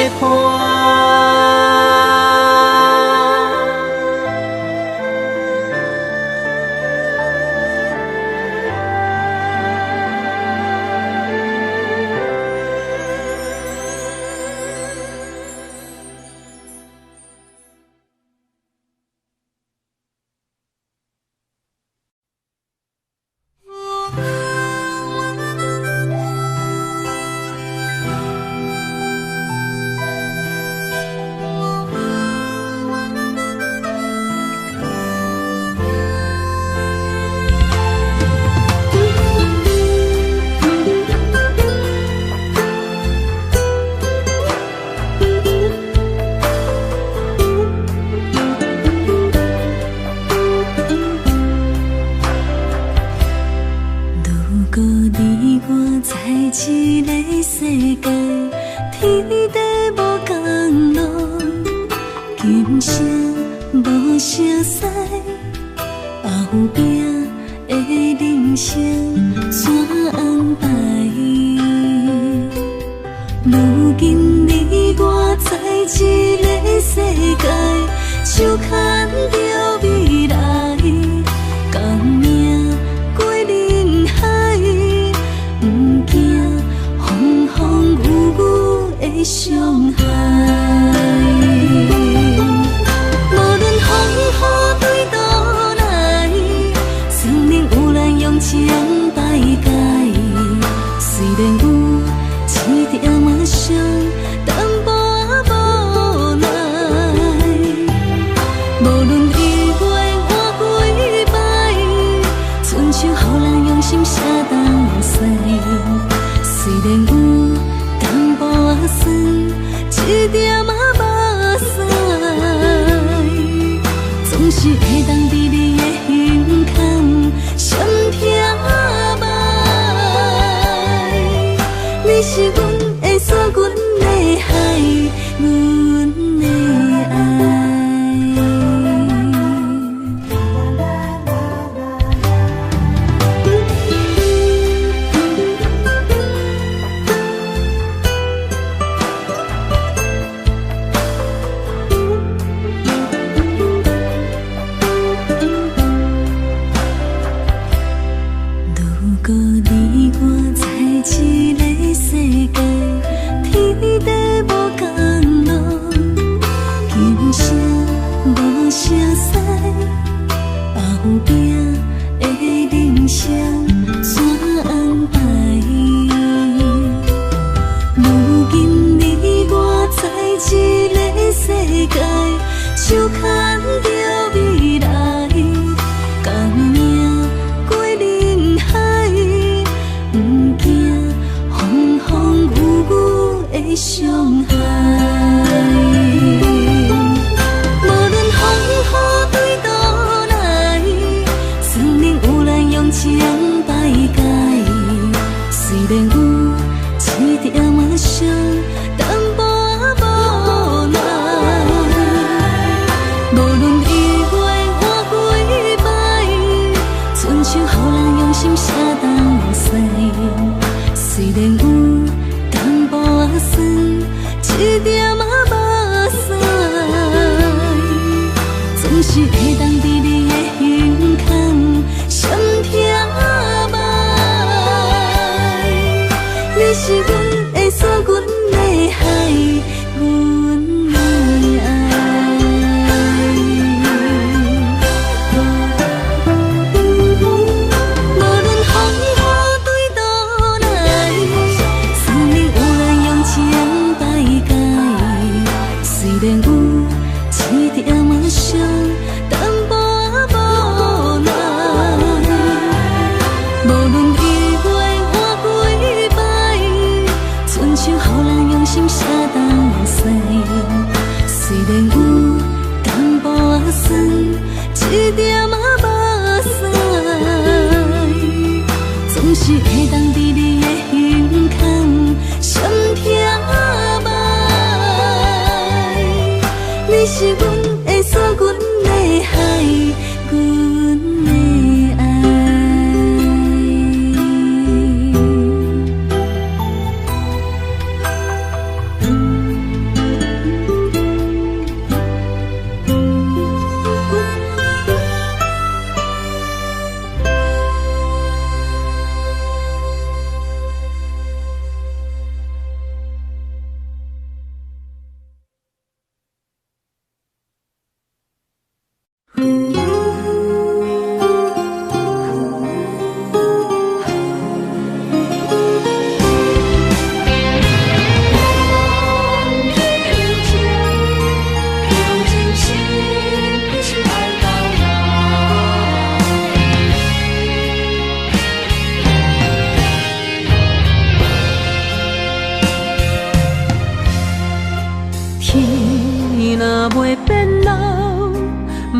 天若袂变老，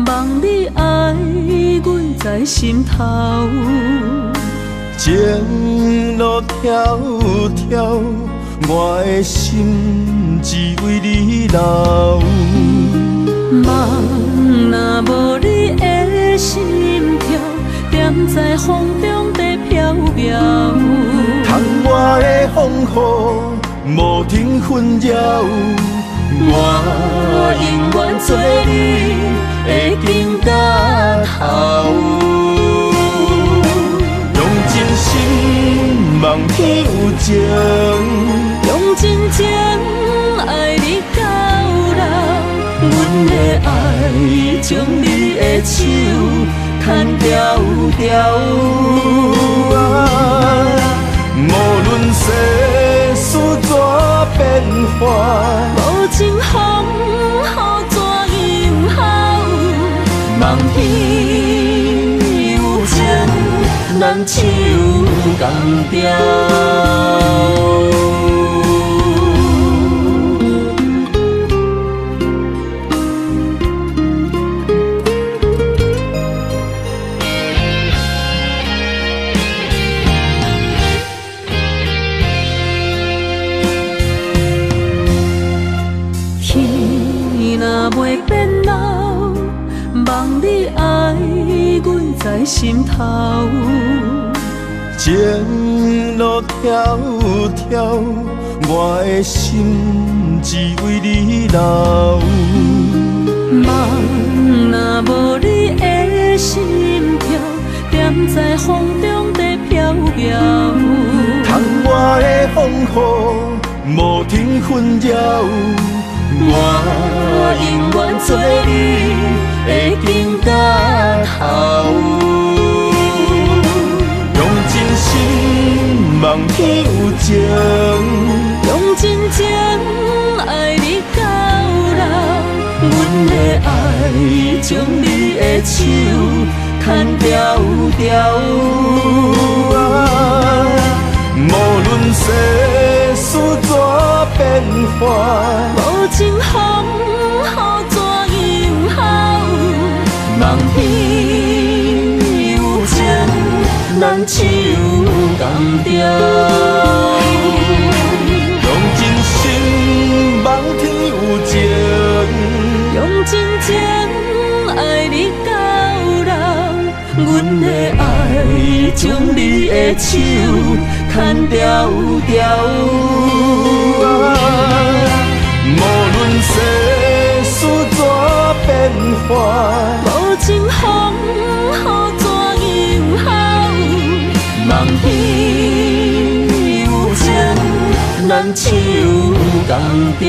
望你爱阮在心头。情路迢迢，我的心只为你留。梦若无你的心跳，踮在风中在飘飘。窗外的风雨无停纷扰，我永远做你的根甲头。用真心望天有情，用真情爱你到老。阮的爱将你的手牵条条。无论世事怎变化，无情风雨怎样好，望天有情，咱手共调。袂变老，望你爱阮在心头。情路迢迢，我的心只为你留。梦若无你的心跳，踮在风中在飘飘。窗外的风雨无停纷扰，我永远做你的根甲头。用真心望天有情，用真情爱你到老。阮的爱将你的手牵条条。无论世事怎变化，无情风雨怎样好，望天有情，咱手共调。用真心望天有情，用真情爱你到老。阮的爱将你的手牵条条。无论世事怎变化，无情风雨怎样好，望天有情，咱手共调。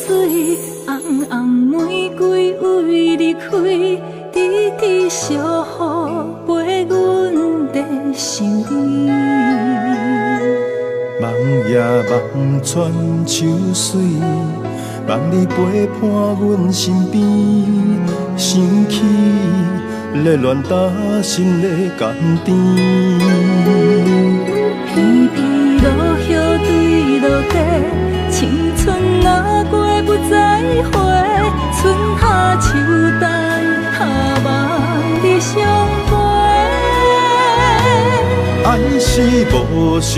水，红红玫瑰为你开，直直守护陪阮在想你。梦夜梦穿秋水，望你陪伴阮身边，想起热恋打心的甘甜。偏偏落雨对落地，青春若过不再回，春夏秋冬下望你相陪。爱是无相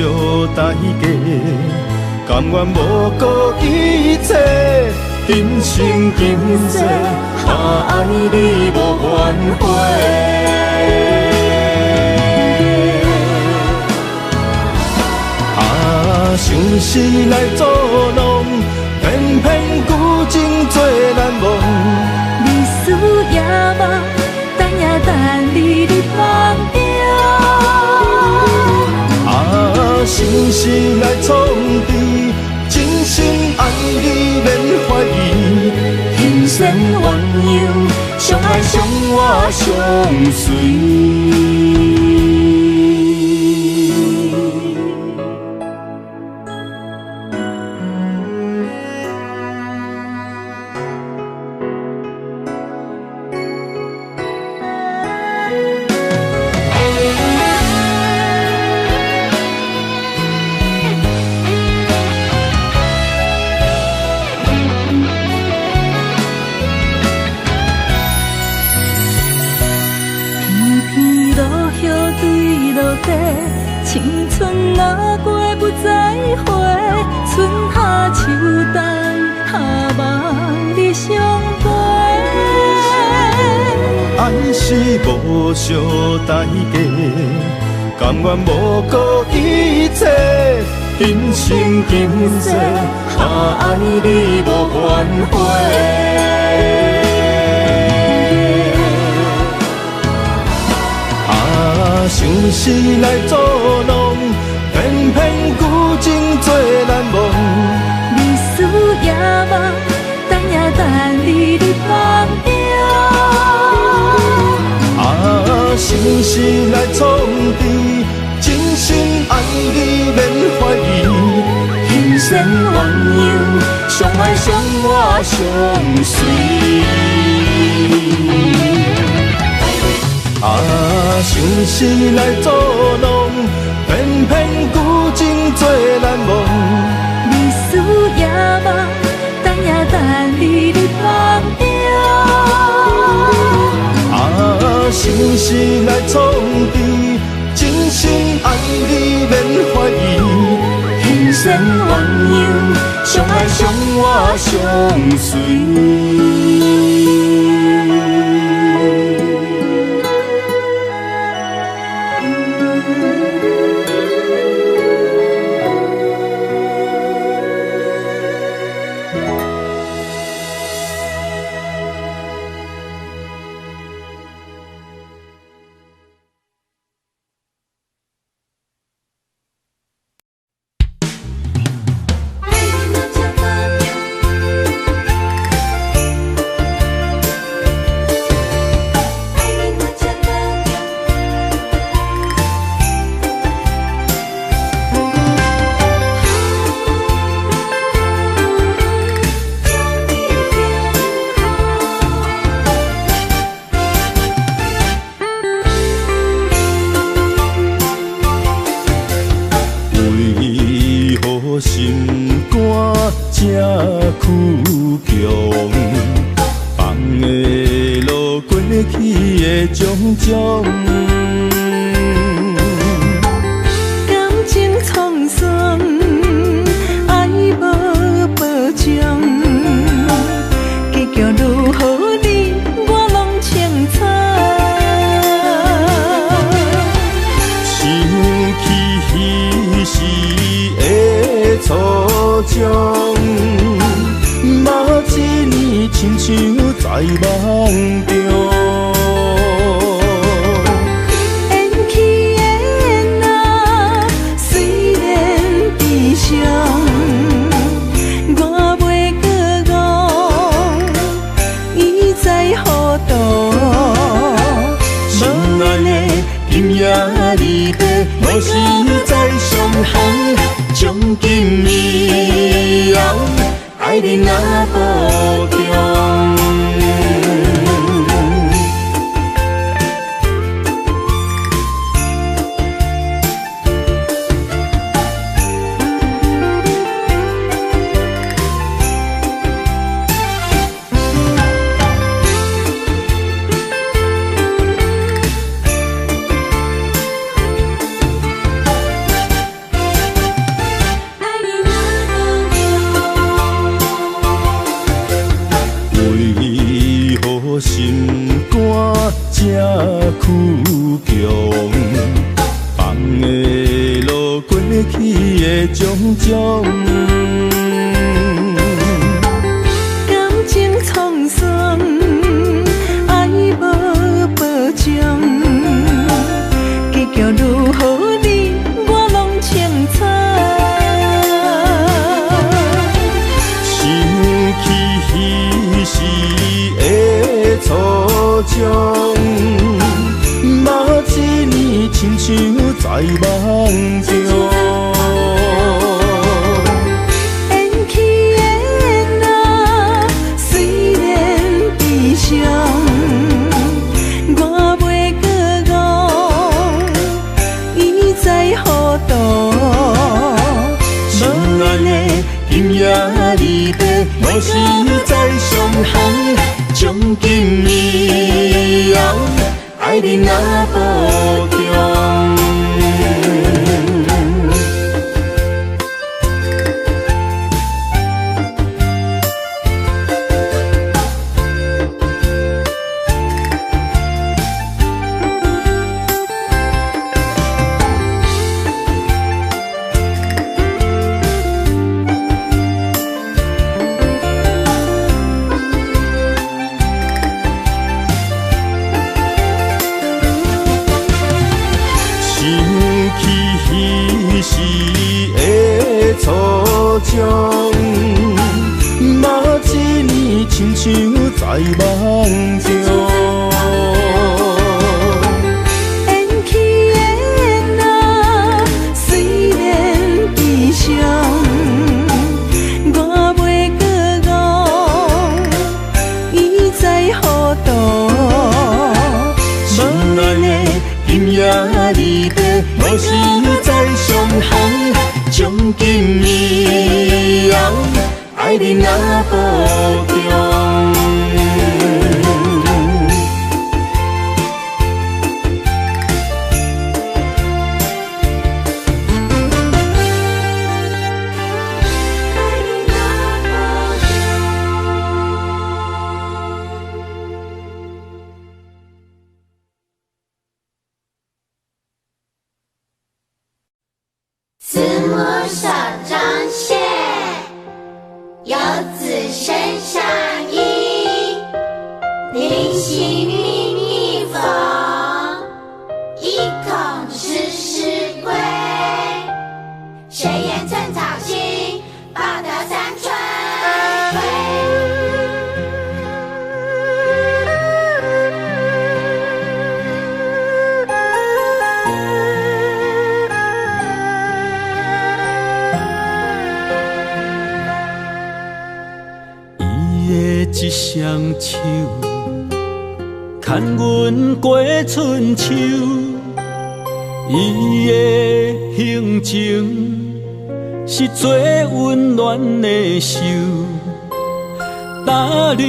代价，甘愿无顾一切，今生今世爱你无怨悔。想是来作弄，偏偏旧情做难忘。你思也梦，等也等你入梦中。想是来创治，真心爱你免怀疑。人生鸳鸯，相爱相活相随。青春若过不再回，春夏秋冬下望你相陪。爱是无相代价，甘愿无顾一切，今生今世，爱你无怨悔。想是来作弄，偏偏旧情做难忘。你思也梦，等也等你入梦中。想是来创治，真心爱你免怀疑。人生鸳鸯，相爱相活相随。想是来作弄，偏偏旧情做难忘。你思也梦，等也等你入梦中。想是来创治，真心爱你免怀疑。人生鸳鸯，相爱相活相随。重，放的路过去的种种。感情沧桑，爱无保障，结局如何你我拢清楚。想起彼时的初衷，嘛一年亲像在梦中。缘起的那虽然悲伤，我袂搁误，伊在何度？心爱的今夜离别，无时再相逢。从今以后，爱你若保重。初衷，嘛一年亲像在梦中。缘起的那虽然悲伤，我袂搁误，伊在何度？心爱的今夜离别，无时再相逢。从今以后，爱你若保重。慈母手中线，游子身上衣。临行密密缝，意恐迟迟归。谁言寸草心，报得三春晖。一双手，牵阮过春秋。伊的行程是最温暖的手，踏入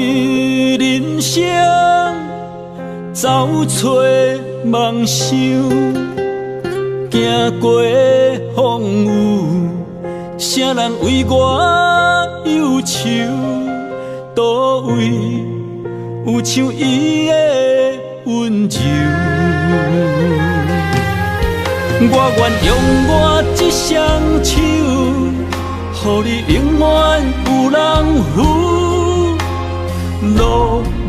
人生，走出梦想，行过风雨，谁人为我忧愁？倒位有像伊的温柔？我愿用我这双手，予你永远有人扶。路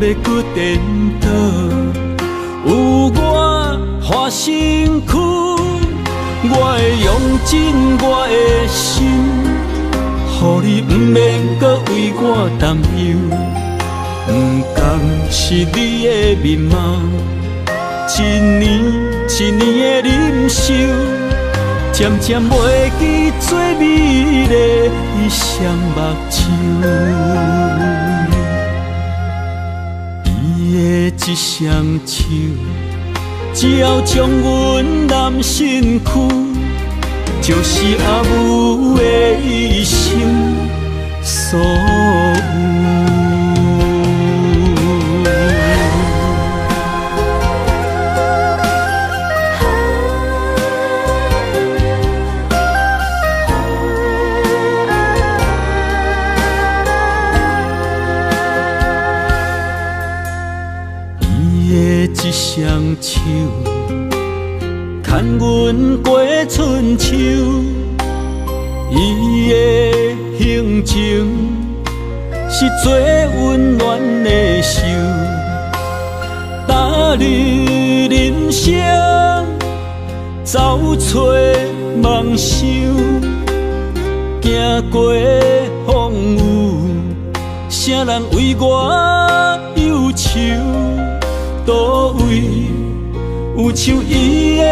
要搁颠倒，有我花身躯，我会用尽我的心。予你不免搁为我担忧，不甘是你的面貌，一年一年的忍受，渐渐袂记最美丽的双目睭。伊的一双手，只要将阮揽身躯，就是阿母的一生所有。伊的一双手，牵阮过春秋，伊的行程是最温暖的手，踏入人生，走出梦想，行过风雨，啥人为我忧愁？倒位有像伊的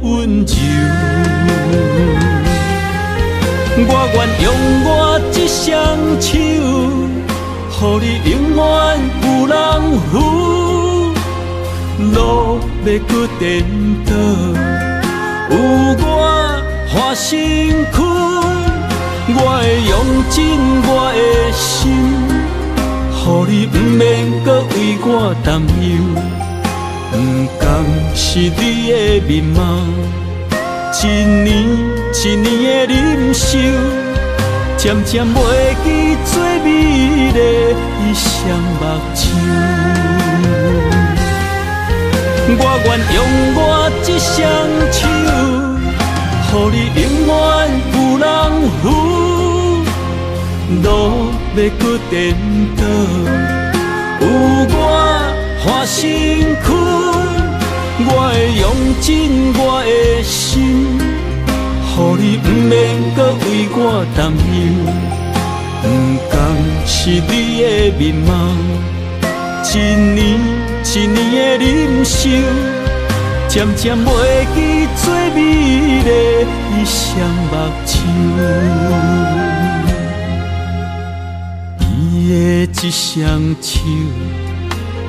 温柔？我愿用我这双手，予你永远有人扶。路要搁颠倒，有我换身躯。我会用尽我的心，予你不免搁为我担忧。不甘是你的面貌，一年一年的忍受，渐渐袂记最美丽伊双目睭。我愿用我这双手，予你永远有人扶。路要搁颠倒，有我换身躯。我会用尽我的心，予你不免搁为我担忧。不甘是你的面貌，一年一年的忍受，渐渐袂记最美丽伊双目睭。伊的一双手，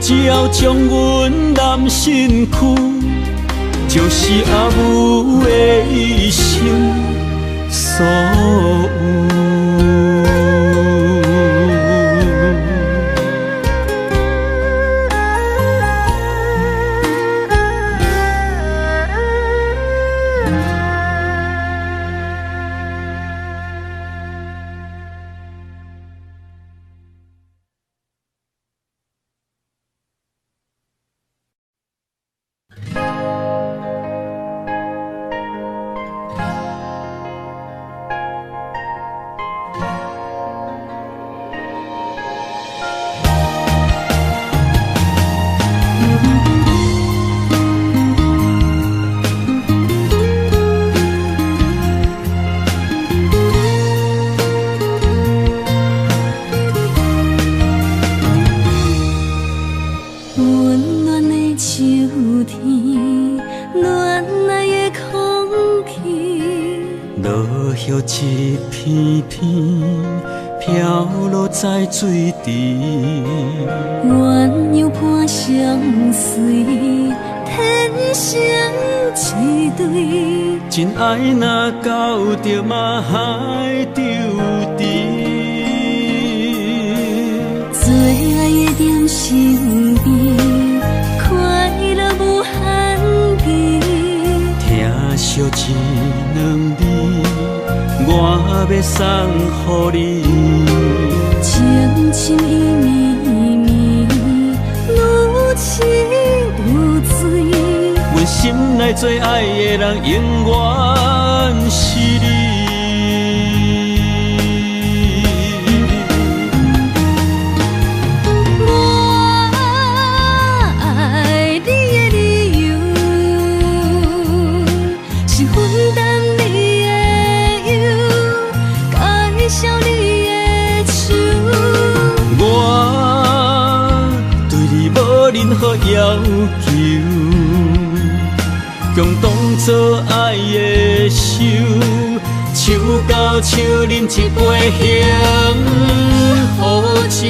只要将阮揽身躯，就是阿母的一生所有。一片片飘落在水池，鸳鸯伴相随，天生一对。真爱若到着嘛海丢低，最爱的点身边，快乐无限期。听惜一两字，我要送予你。情深意绵绵，愈深愈醉。阮心内最爱的人，永远是你。任何要求，共当作爱的手，手交手饮一杯幸福酒。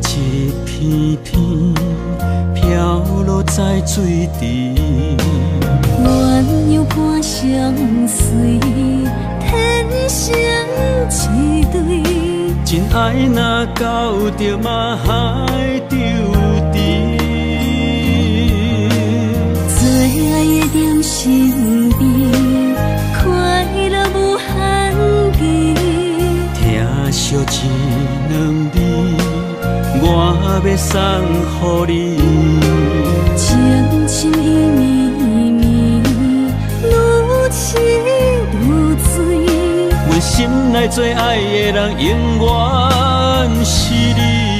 一片片飘落在水池，鸳鸯伴相随，天生一对。真爱若到着嘛海丢弃。最爱的点身边，快乐无限期。听惜一两字，我要送予你。情深意绵绵，愈深愈醉。阮心内最爱的人，永远是你。